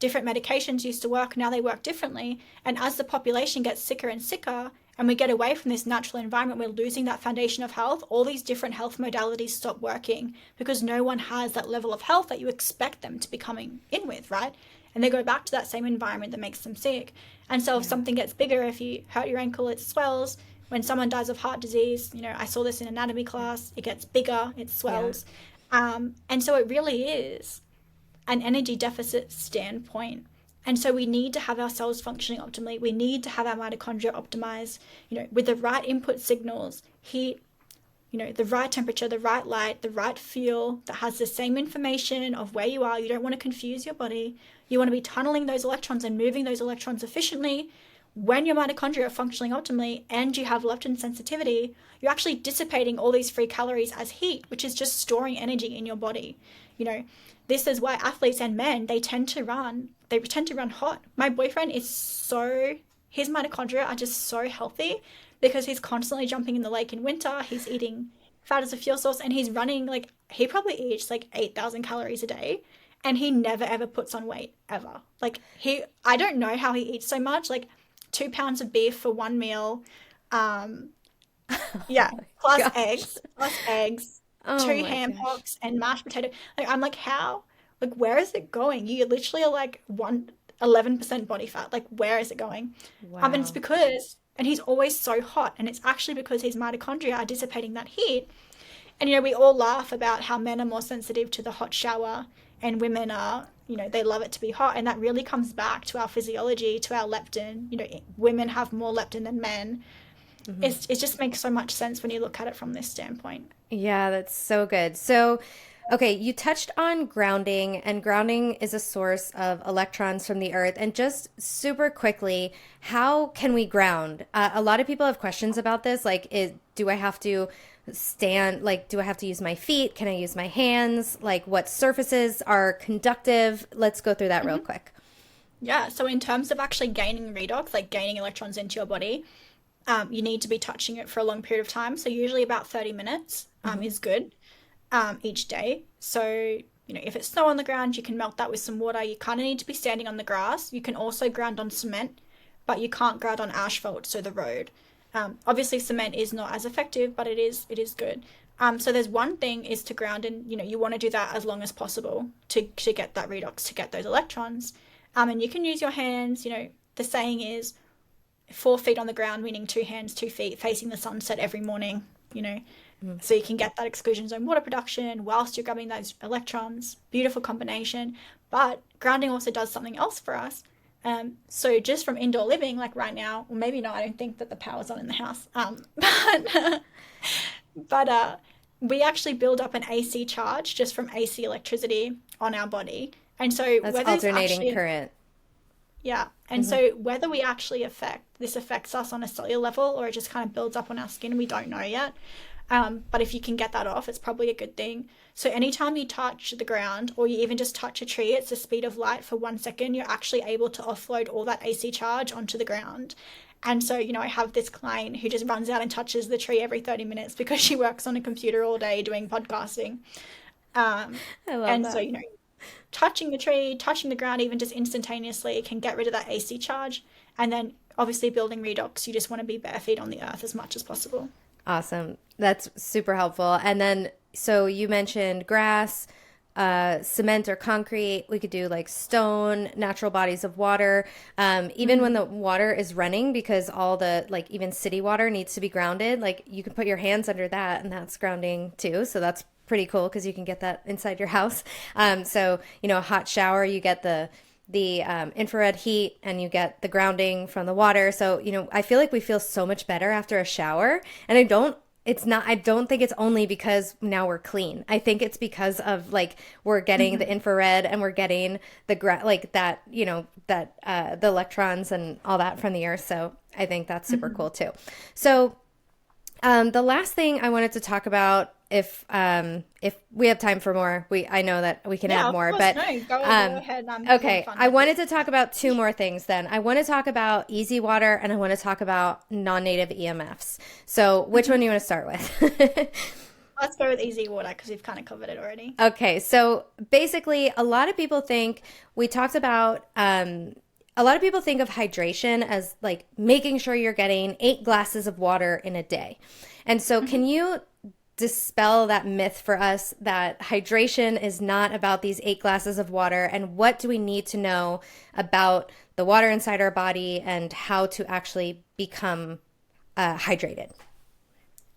Different medications used to work. Now they work differently. And as the population gets sicker and sicker, and we get away from this natural environment, we're losing that foundation of health. All these different health modalities stop working because no one has that level of health that you expect them to be coming in with, right? And they go back to that same environment that makes them sick. And so if something gets bigger, if you hurt your ankle, it swells. When someone dies of heart disease, I saw this in anatomy class, it gets bigger, it swells. And so it really is an energy deficit standpoint. And so we need to have our cells functioning optimally. We need to have our mitochondria optimized, with the right input signals, heat, the right temperature, the right light, the right fuel that has the same information of where you are. You don't want to confuse your body. You want to be tunneling those electrons and moving those electrons efficiently. When your mitochondria are functioning optimally and you have leptin sensitivity, you're actually dissipating all these free calories as heat, which is just storing energy in your body. This is why athletes and men, they tend to run hot. My boyfriend is his mitochondria are just so healthy because he's constantly jumping in the lake in winter. He's eating fat as a fuel source and he's running, he probably eats 8,000 calories a day and he never ever puts on weight ever. I don't know how he eats so much, 2 pounds of beef for one meal. Yeah, plus eggs, Oh two my ham gosh. hocks and mashed potato. I'm like, how? Where is it going? You literally are 11% body fat. Where is it going? And it's Wow. because, and he's always so hot, and it's actually because his mitochondria are dissipating that heat. And we all laugh about how men are more sensitive to the hot shower, and women are, they love it to be hot, and that really comes back to our physiology, to our leptin. Women have more leptin than men. Hmm. It just makes so much sense when you look at it from this standpoint. Yeah, that's so good. So, okay, you touched on grounding, and grounding is a source of electrons from the earth. And just super quickly, how can we ground? A lot of people have questions about this. Do I have to stand? Do I have to use my feet? Can I use my hands? What surfaces are conductive? Let's go through that real Mhm. quick. Yeah, so in terms of actually gaining redox, gaining electrons into your body, you need to be touching it for a long period of time. So usually about 30 minutes Hmm. is good each day. So, if it's snow on the ground, you can melt that with some water. You kind of need to be standing on the grass. You can also ground on cement, but you can't ground on asphalt, so the road. Obviously, cement is not as effective, but it is good. So there's one thing is to ground, and you want to do that as long as possible to get that redox, to get those electrons. And you can use your hands. The saying is 4 feet on the ground, meaning 2 hands, 2 feet, facing the sunset every morning. You know, so you can get that exclusion zone water production whilst you're grabbing those electrons. Beautiful combination. But grounding also does something else for us. So just from indoor living, like right now, or maybe not, I don't think that the power's on in the house. But we actually build up an AC charge just from AC electricity on our body. And so That's whether it's alternating actually, current. yeah. And Hmm. so whether we actually this affects us on a cellular level or it just kind of builds up on our skin, we don't know yet. But if you can get that off, it's probably a good thing. So anytime you touch the ground or you even just touch a tree, it's the speed of light for 1 second, you're actually able to offload all that AC charge onto the ground. And so, I have this client who just runs out and touches the tree every 30 minutes because she works on a computer all day doing podcasting. Um, I love and so, that. touching the tree, touching the ground, even just instantaneously can get rid of that AC charge. And then obviously building redox, you just want to be bare feet on the earth as much as possible. Awesome. That's super helpful. And then, so you mentioned grass, cement or concrete. We could do stone, natural bodies of water. Even when Mm-hmm. the water is running, because all the, even city water needs to be grounded, you can put your hands under that and that's grounding too. So that's pretty cool because you can get that inside your house. So, a hot shower, you get the infrared heat and you get the grounding from the water. So, I feel like we feel so much better after a shower. And I don't think it's only because now we're clean. I think it's because of we're getting the Mm-hmm. infrared and we're getting that, the electrons and all that from the earth. So I think that's super Mm-hmm. cool too. So The last thing I wanted to talk about, if we have time for more, I know that we can Yeah, add of more, course. but No, go um, ahead. I'm having okay, fun I with wanted to this. talk about two more things then. I want to talk about easy water and I want to talk about non-native EMFs. So, which one do you want to start with? Let's go with easy water because we've kind of covered it already. Okay, so basically, a lot of people think we talked about. A lot of people think of hydration as like making sure you're getting 8 glasses of water in a day. And so, Hmm. can you dispel that myth for us that hydration is not about these 8 glasses of water? And what do we need to know about the water inside our body and how to actually become hydrated?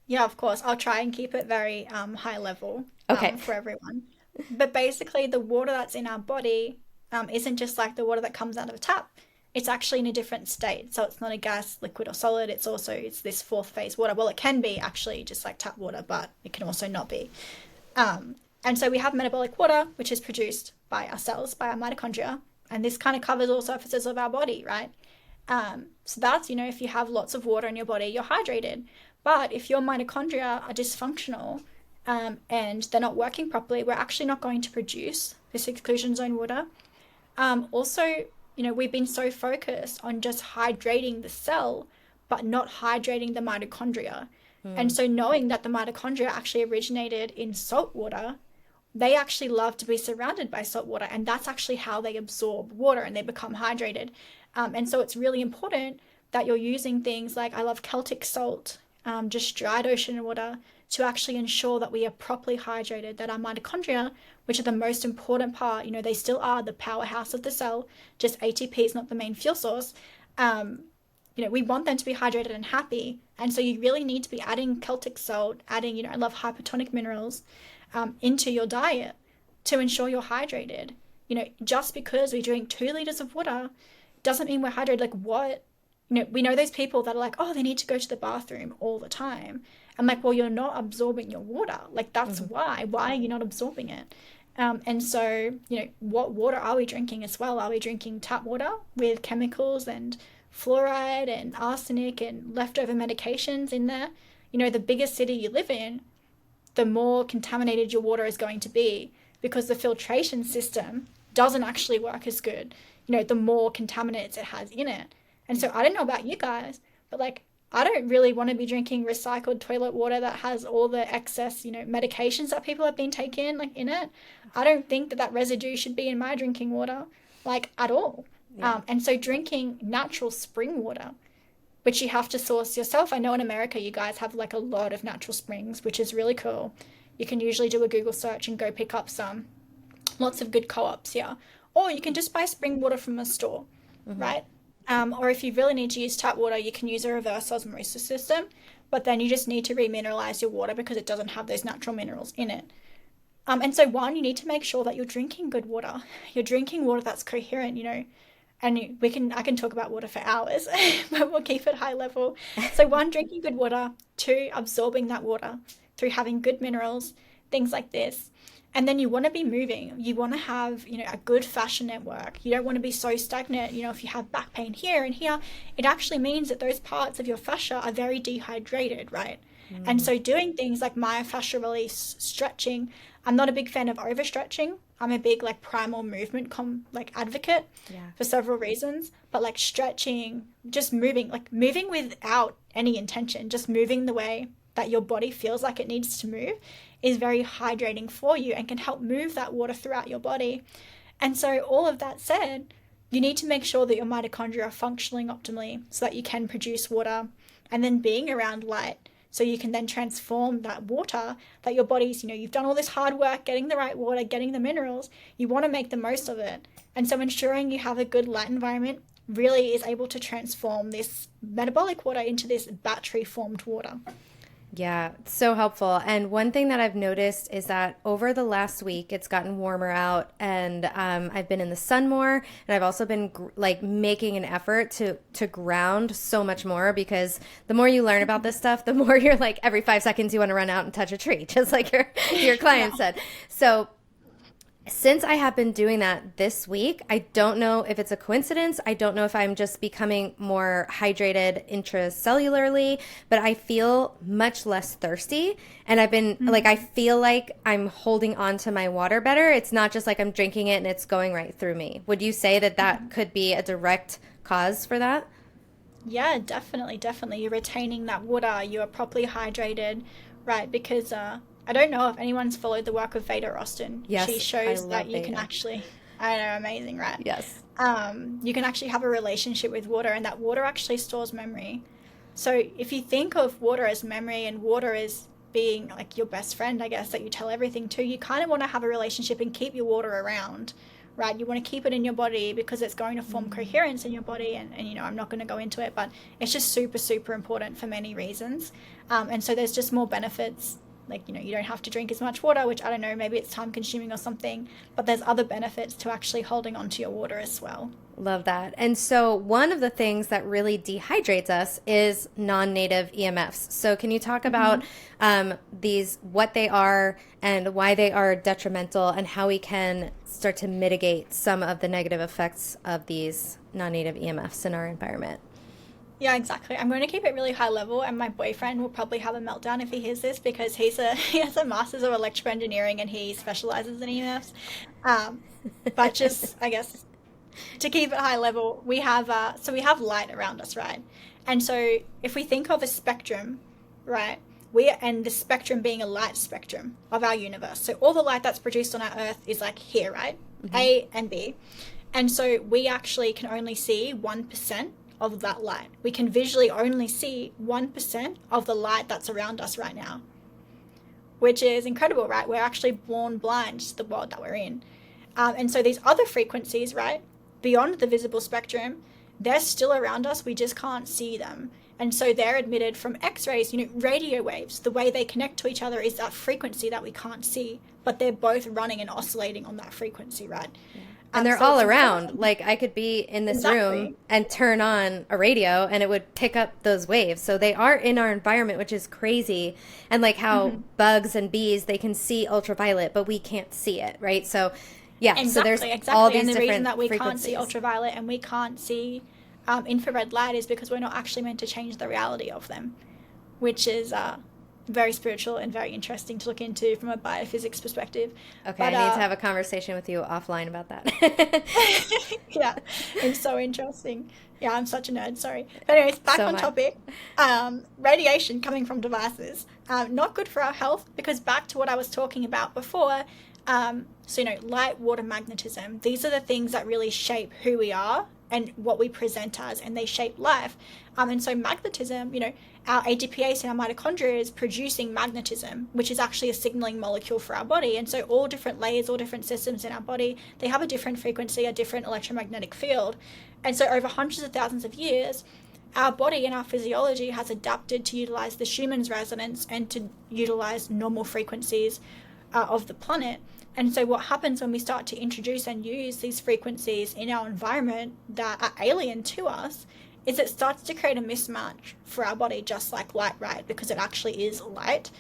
Yeah, of course. I'll try and keep it very high level Okay. for everyone. But basically, the water that's in our body isn't just like the water that comes out of a tap. It's actually in a different state. So it's not a gas, liquid, or solid. It's this fourth phase water. Well, it can be actually just like tap water, but it can also not be. And so we have metabolic water, which is produced by our cells, by our mitochondria, and this kind of covers all surfaces of our body, right? So that's, if you have lots of water in your body, you're hydrated. But if your mitochondria are dysfunctional and they're not working properly, we're actually not going to produce this exclusion zone water. Also, we've been so focused on just hydrating the cell, but not hydrating the mitochondria. And Hmm. so, knowing that the mitochondria actually originated in salt water, they actually love to be surrounded by salt water, and that's actually how they absorb water and they become hydrated. And so, it's really important that you're using things like I love Celtic salt, just dried ocean water, to actually ensure that we are properly hydrated, that our mitochondria, which are the most important part, they still are the powerhouse of the cell, just ATP is not the main fuel source. Um, we want them to be hydrated and happy. And so you really need to be adding Celtic salt, adding, I love hypertonic minerals into your diet to ensure you're hydrated. Just because we drink 2 liters of water doesn't mean we're hydrated. Like, what? We know those people that are like, oh, they need to go to the bathroom all the time. I'm like, well, you're not absorbing your water. Like, that's Mhm. why. Why are you not absorbing it? And so, what water are we drinking as well? Are we drinking tap water with chemicals and fluoride and arsenic and leftover medications in there? The bigger city you live in, the more contaminated your water is going to be because the filtration system doesn't actually work as good, the more contaminants it has in it. And so I don't know about you guys, but like, I don't really want to be drinking recycled toilet water that has all the excess, medications that people have been taking like in it. I don't think that residue should be in my drinking water, like at all. Yeah. And so drinking natural spring water, which you have to source yourself. I know in America you guys have like a lot of natural springs, which is really cool. You can usually do a Google search and go pick up some. Lots of good co-ops here. Or you can just buy spring water from a store, Hmm. right? Or if you really need to use tap water, you can use a reverse osmosis system, but then you just need to remineralize your water because it doesn't have those natural minerals in it. And so one, you need to make sure that you're drinking good water. You're drinking water that's coherent, and I can talk about water for hours, but we'll keep it high level. So one, drinking good water. Two, absorbing that water through having good minerals, things like this. And then you want to be moving. You want to have, a good fascia network. You don't want to be so stagnant. If you have back pain here and here, it actually means that those parts of your fascia are very dehydrated, right? And Mm. so doing things like myofascial release, stretching. I'm not a big fan of overstretching. I'm a big like primal movement like advocate Yeah. for several reasons, but like stretching, just moving, like moving without any intention, just moving the way that your body feels like it needs to move is very hydrating for you and can help move that water throughout your body. And so all of that said, you need to make sure that your mitochondria are functioning optimally so that you can produce water, and then being around light so you can then transform that water that your body's, you've done all this hard work getting the right water, getting the minerals, you want to make the most of it. And so ensuring you have a good light environment really is able to transform this metabolic water into this battery formed water. Yeah, it's so helpful. And one thing that I've noticed is that over the last week, it's gotten warmer out, and I've been in the sun more, and I've also been like making an effort to ground so much more because the more you learn about this stuff, the more you're like every 5 seconds you want to run out and touch a tree, just like your Yeah. client said. So Since I have been doing that this week, I don't know if it's a coincidence. I don't know if I'm just becoming more hydrated intracellularly, but I feel much less thirsty. And I've been like, I feel like I'm holding on to my water better. It's not just like I'm drinking it and it's going right through me. Would you say that that could be a direct cause for that? Yeah, definitely, definitely. You're retaining that water. You are properly hydrated, right? Because I don't know if anyone's followed the work of Veda Roston. She Yes, I shows that love you can Veda. actually, I know, amazing, right? Yes. You can actually have a relationship with water, and that water actually stores memory. So if you think of water as memory and water as being like your best friend, I guess, that you tell everything to, you kind of want to have a relationship and keep your water around, right? You want to keep it in your body because it's going to form coherence in your body. And you know, I'm not going to go into it, but it's just super, super important for many reasons. And so there's just more benefits. Like, you know, you don't have to drink as much water, which I don't know, maybe it's time consuming or something, but there's other benefits to actually holding on to your water as well. Love that. And so, one of the things that really dehydrates us is non native EMFs. So, can you talk Mm-hmm. about these, what they are, and why they are detrimental, and how we can start to mitigate some of the negative effects of these non native EMFs in our environment? Yeah, exactly. I'm going to keep it really high level, and my boyfriend will probably have a meltdown if he hears this because he has a master's of electrical engineering and he specializes in EMFs. Um, but just I guess to keep it high level, we have light around us, right? And so if we think of a spectrum, right, and the spectrum being a light spectrum of our universe. So all the light that's produced on our Earth is like here, right? Hmm. A and B. And so we actually can only see 1% of that light. We can visually only see 1% of the light that's around us right now, which is incredible, right? We're actually born blind to the world that we're in. And so these other frequencies, right, beyond the visible spectrum, they're still around us. We just can't see them. And so they're emitted from X-rays, you know, radio waves. The way they connect to each other is that frequency that we can't see, but they're both running and oscillating on that frequency, right? And they're So all it's around. important. Like, I could be in this room Exactly. and turn on a radio and it would pick up those waves. So they are in our environment, which is crazy. And like how Hmm. bugs and bees, they can see ultraviolet, but we can't see it, right? So, yeah, so there's Exactly, all exactly. And these the reason different that we can't see frequencies. ultraviolet and we can't see infrared light is because we're not actually meant to change the reality of them, which is very spiritual and very interesting to look into from a biophysics perspective. Okay, But I need to have a conversation with you offline about that. yeah, it's so interesting. Yeah, I'm such a nerd, sorry. But anyways, back So on am I. topic. Radiation coming from devices, not good for our health because back to what I was talking about before, so, you know, light, water, magnetism, these are the things that really shape who we are and what we present as, and they shape life. And so magnetism, you know, our ATPase in our mitochondria is producing magnetism, which is actually a signaling molecule for our body. And so all different layers, all different systems in our body, they have a different frequency, a different electromagnetic field. And so over hundreds of thousands of years, our body and our physiology has adapted to utilize the Schumann's resonance and to utilize normal frequencies of the planet. And so what happens when we start to introduce and use these frequencies in our environment that are alien to us is it starts to create a mismatch for our body, just like light, right? Because it actually is light.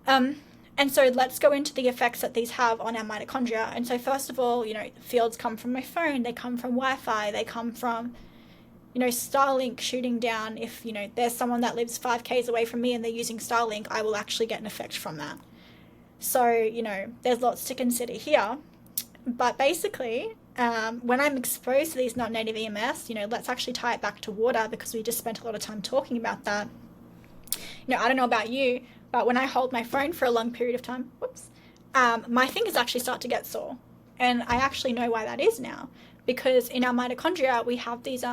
Um, and so let's go into the effects that these have on our mitochondria. And so first of all, you know, fields come from my phone, they come from Wi-Fi, they come from, you know, Starlink shooting down. If, you know, there's someone that lives 5Ks away from me and they're using Starlink, I will actually get an effect from that. So, you know, there's lots to consider here. But basically, when I'm exposed to these non-native EMFs, you know, let's actually tie it back to water because we just spent a lot of time talking about that. You know, I don't know about you, but when I hold my phone for a long period of time, whoops, my fingers actually start to get sore. And I actually know why that is now. Because in our mitochondria, we have these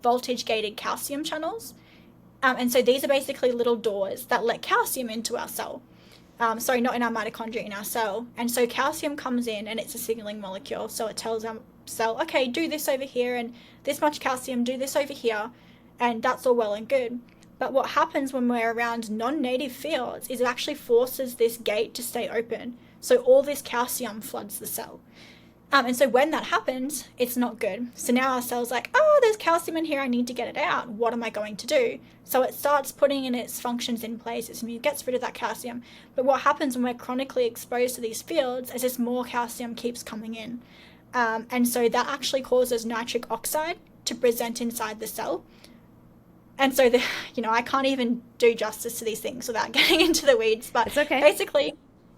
voltage-gated calcium channels. And so these are basically little doors that let calcium into our cell. Sorry, not in our mitochondria, in our cell. And so calcium comes in and it's a signaling molecule. So it tells our cell, okay, do this over here and this much calcium, do this over here. And that's all well and good. But what happens when we're around non-native fields is it actually forces this gate to stay open. So all this calcium floods the cell. And so when that happens, it's not good. So now our cell's like, oh, there's calcium in here. I need to get it out. What am I going to do? So it starts putting in its functions in place. It gets rid of that calcium. But what happens when we're chronically exposed to these fields is this more calcium keeps coming in. And so that actually causes nitric oxide to present inside the cell. And so, I can't even do justice to these things without getting into the weeds. But it's okay. Basically,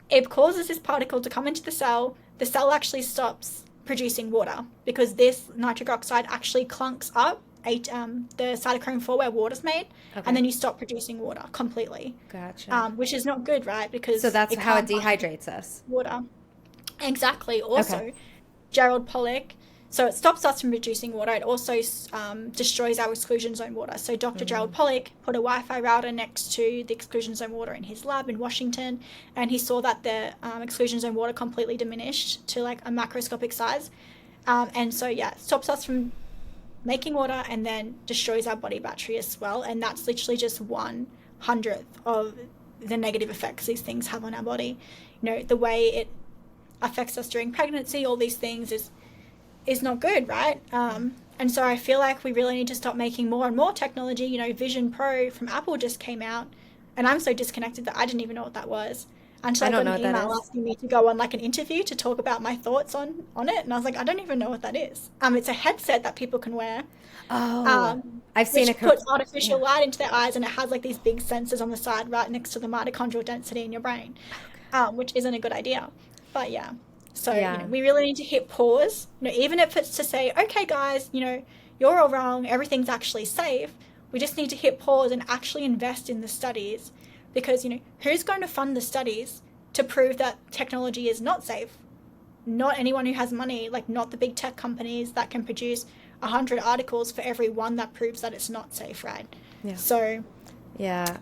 it causes this particle to come into the cell. The cell actually stops producing water because this nitric oxide actually clunks up the cytochrome 4 where water's made, and then you stop producing water completely. Gotcha. Which is not good, right? Because so that's how it dehydrates us. Water. Exactly. Also, Gerald Pollack, so it stops us from producing water. It also destroys our exclusion zone water. So Dr. Gerald Pollack put a Wi-Fi router next to the exclusion zone water in his lab in Washington, and he saw that the exclusion zone water completely diminished to like a macroscopic size. And so, it stops us from making water and then destroys our body battery as well. And that's literally just 1/100th of the negative effects these things have on our body. The way it affects us during pregnancy, all these things is not good, right? And so I feel like we really need to stop making more and more technology. Vision Pro from Apple just came out, and I'm so disconnected that I didn't even know what that was until I got an email asking me to go on like an interview to talk about my thoughts on it, and I was like, I don't even know what that is. It's a headset that people can wear. I've seen it. Puts artificial light into their eyes, and it has like these big sensors on the side right next to the mitochondrial density in your brain, which isn't a good idea. But So, we really need to hit pause, even if it's to say, okay, guys, you're all wrong. Everything's actually safe. We just need to hit pause and actually invest in the studies because, who's going to fund the studies to prove that technology is not safe? Not anyone who has money, like not the big tech companies that can produce 100 articles for every one that proves that it's not safe, right? Yeah. So, yeah.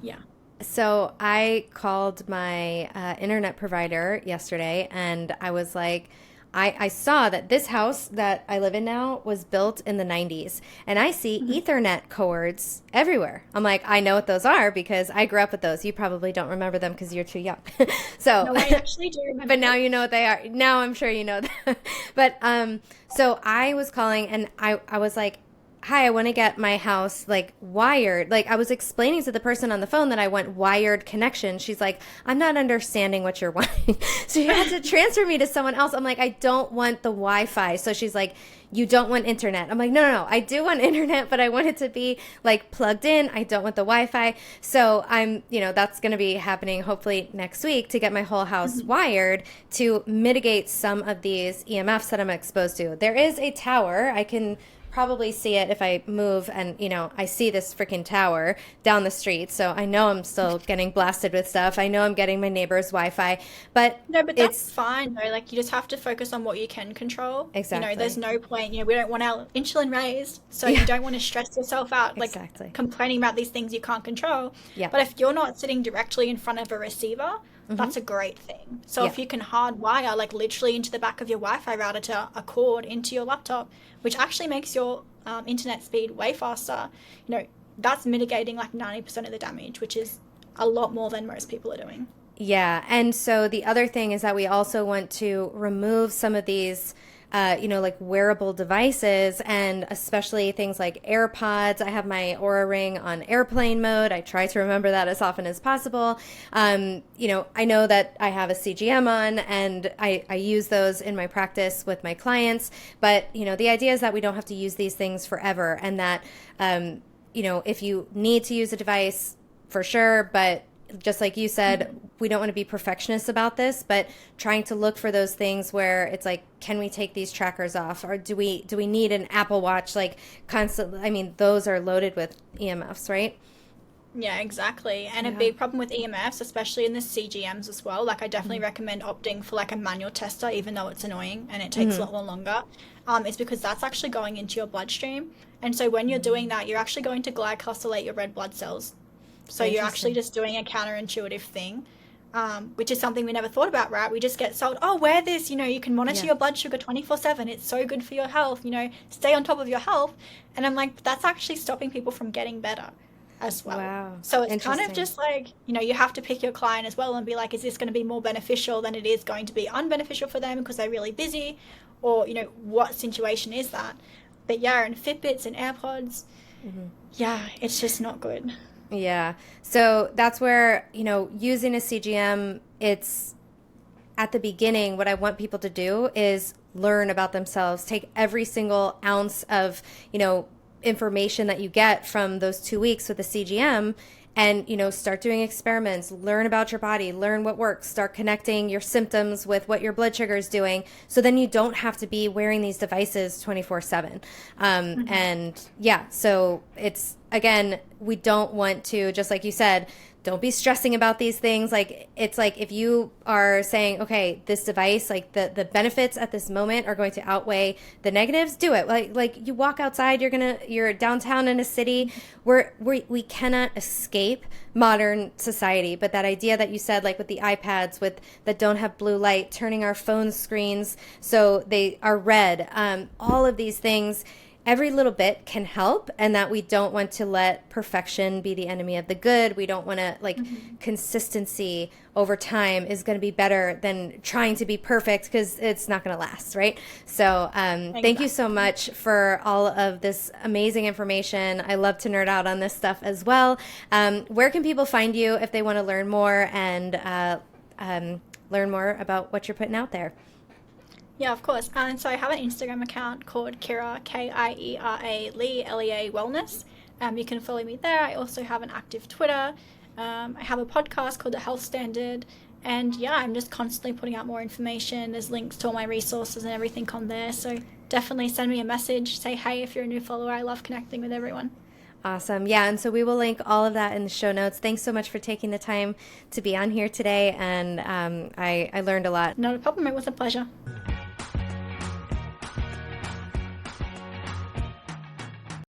So I called my internet provider yesterday, and I was like, I saw that this house that I live in now was built in the 90s, and I see Ethernet cords everywhere. I'm like, I know what those are because I grew up with those. You probably don't remember them because you're too young. So no, I actually do remember. But now you know what they are. Now I'm sure you know that. But so I was calling, and I was like, hi, I want to get my house like wired. Like I was explaining to the person on the phone that I want wired connection. She's like, I'm not understanding what you're wanting. So you had to transfer me to someone else. I'm like, I don't want the Wi-Fi. So she's like, you don't want internet. I'm like, no. I do want internet, but I want it to be like plugged in. I don't want the Wi-Fi. So I'm, that's going to be happening hopefully next week to get my whole house wired to mitigate some of these EMFs that I'm exposed to. There is a tower. I can probably see it if I move, and I see this freaking tower down the street, so I know I'm still getting blasted with stuff. I know I'm getting my neighbor's Wi-Fi, but that's fine though. Like you just have to focus on what you can control. Exactly. There's no point. We don't want our insulin raised, so you don't want to stress yourself out like complaining about these things you can't control. But if you're not sitting directly in front of a receiver, that's a great thing. So if you can hardwire like literally into the back of your Wi-Fi router to a cord into your laptop, which actually makes your internet speed way faster, that's mitigating like 90% of the damage, which is a lot more than most people are doing. Yeah. And so the other thing is that we also want to remove some of these like wearable devices, and especially things like AirPods. I have my Oura Ring on airplane mode. I try to remember that as often as possible. I know that I have a CGM on, and I use those in my practice with my clients. But, the idea is that we don't have to use these things forever, and that, if you need to use a device, for sure, but just like you said, we don't want to be perfectionists about this, but trying to look for those things where it's like, can we take these trackers off, or do we need an Apple Watch like constantly? I mean, those are loaded with EMFs, right? Yeah, exactly. And a big problem with EMFs, especially in the CGMs as well, like I definitely recommend opting for like a manual tester, even though it's annoying and it takes a lot more longer, is because that's actually going into your bloodstream. And so when you're doing that, you're actually going to glycosylate your red blood cells. So you're actually just doing a counterintuitive thing, which is something we never thought about, right? We just get told, oh, wear this, you can monitor your blood sugar 24/7. It's so good for your health, stay on top of your health. And I'm like, that's actually stopping people from getting better as well. Wow. So it's kind of just like, you have to pick your client as well and be like, is this going to be more beneficial than it is going to be unbeneficial for them because they're really busy? or, what situation is that? But yeah, and Fitbits and AirPods, yeah, it's just not good. Yeah. So that's where, using a CGM, it's at the beginning, what I want people to do is learn about themselves, take every single ounce of, information that you get from those 2 weeks with the CGM and, start doing experiments, learn about your body, learn what works, start connecting your symptoms with what your blood sugar is doing. So then you don't have to be wearing these devices 24/7. And yeah, so it's, again, we don't want to, just like you said, don't be stressing about these things. Like, it's like if you are saying, okay, this device, like the benefits at this moment are going to outweigh the negatives, do it. Like you walk outside, you're downtown in a city where we cannot escape modern society. But that idea that you said, like with the iPads that don't have blue light, turning our phone screens so they are red, all of these things, every little bit can help, and that we don't want to let perfection be the enemy of the good. We don't want to, consistency over time is going to be better than trying to be perfect, because it's not going to last, right? So thank you so much for all of this amazing information. I love to nerd out on this stuff as well. Where can people find you if they want to learn more and learn more about what you're putting out there? Yeah, of course. And so I have an Instagram account called Kiera, Kiera Lea, Lea Wellness. You can follow me there. I also have an active Twitter. I have a podcast called The Health Standard. And yeah, I'm just constantly putting out more information. There's links to all my resources and everything on there. So definitely send me a message. Say hey if you're a new follower. I love connecting with everyone. Awesome. Yeah. And so we will link all of that in the show notes. Thanks so much for taking the time to be on here today. And I learned a lot. Not a problem. It was a pleasure.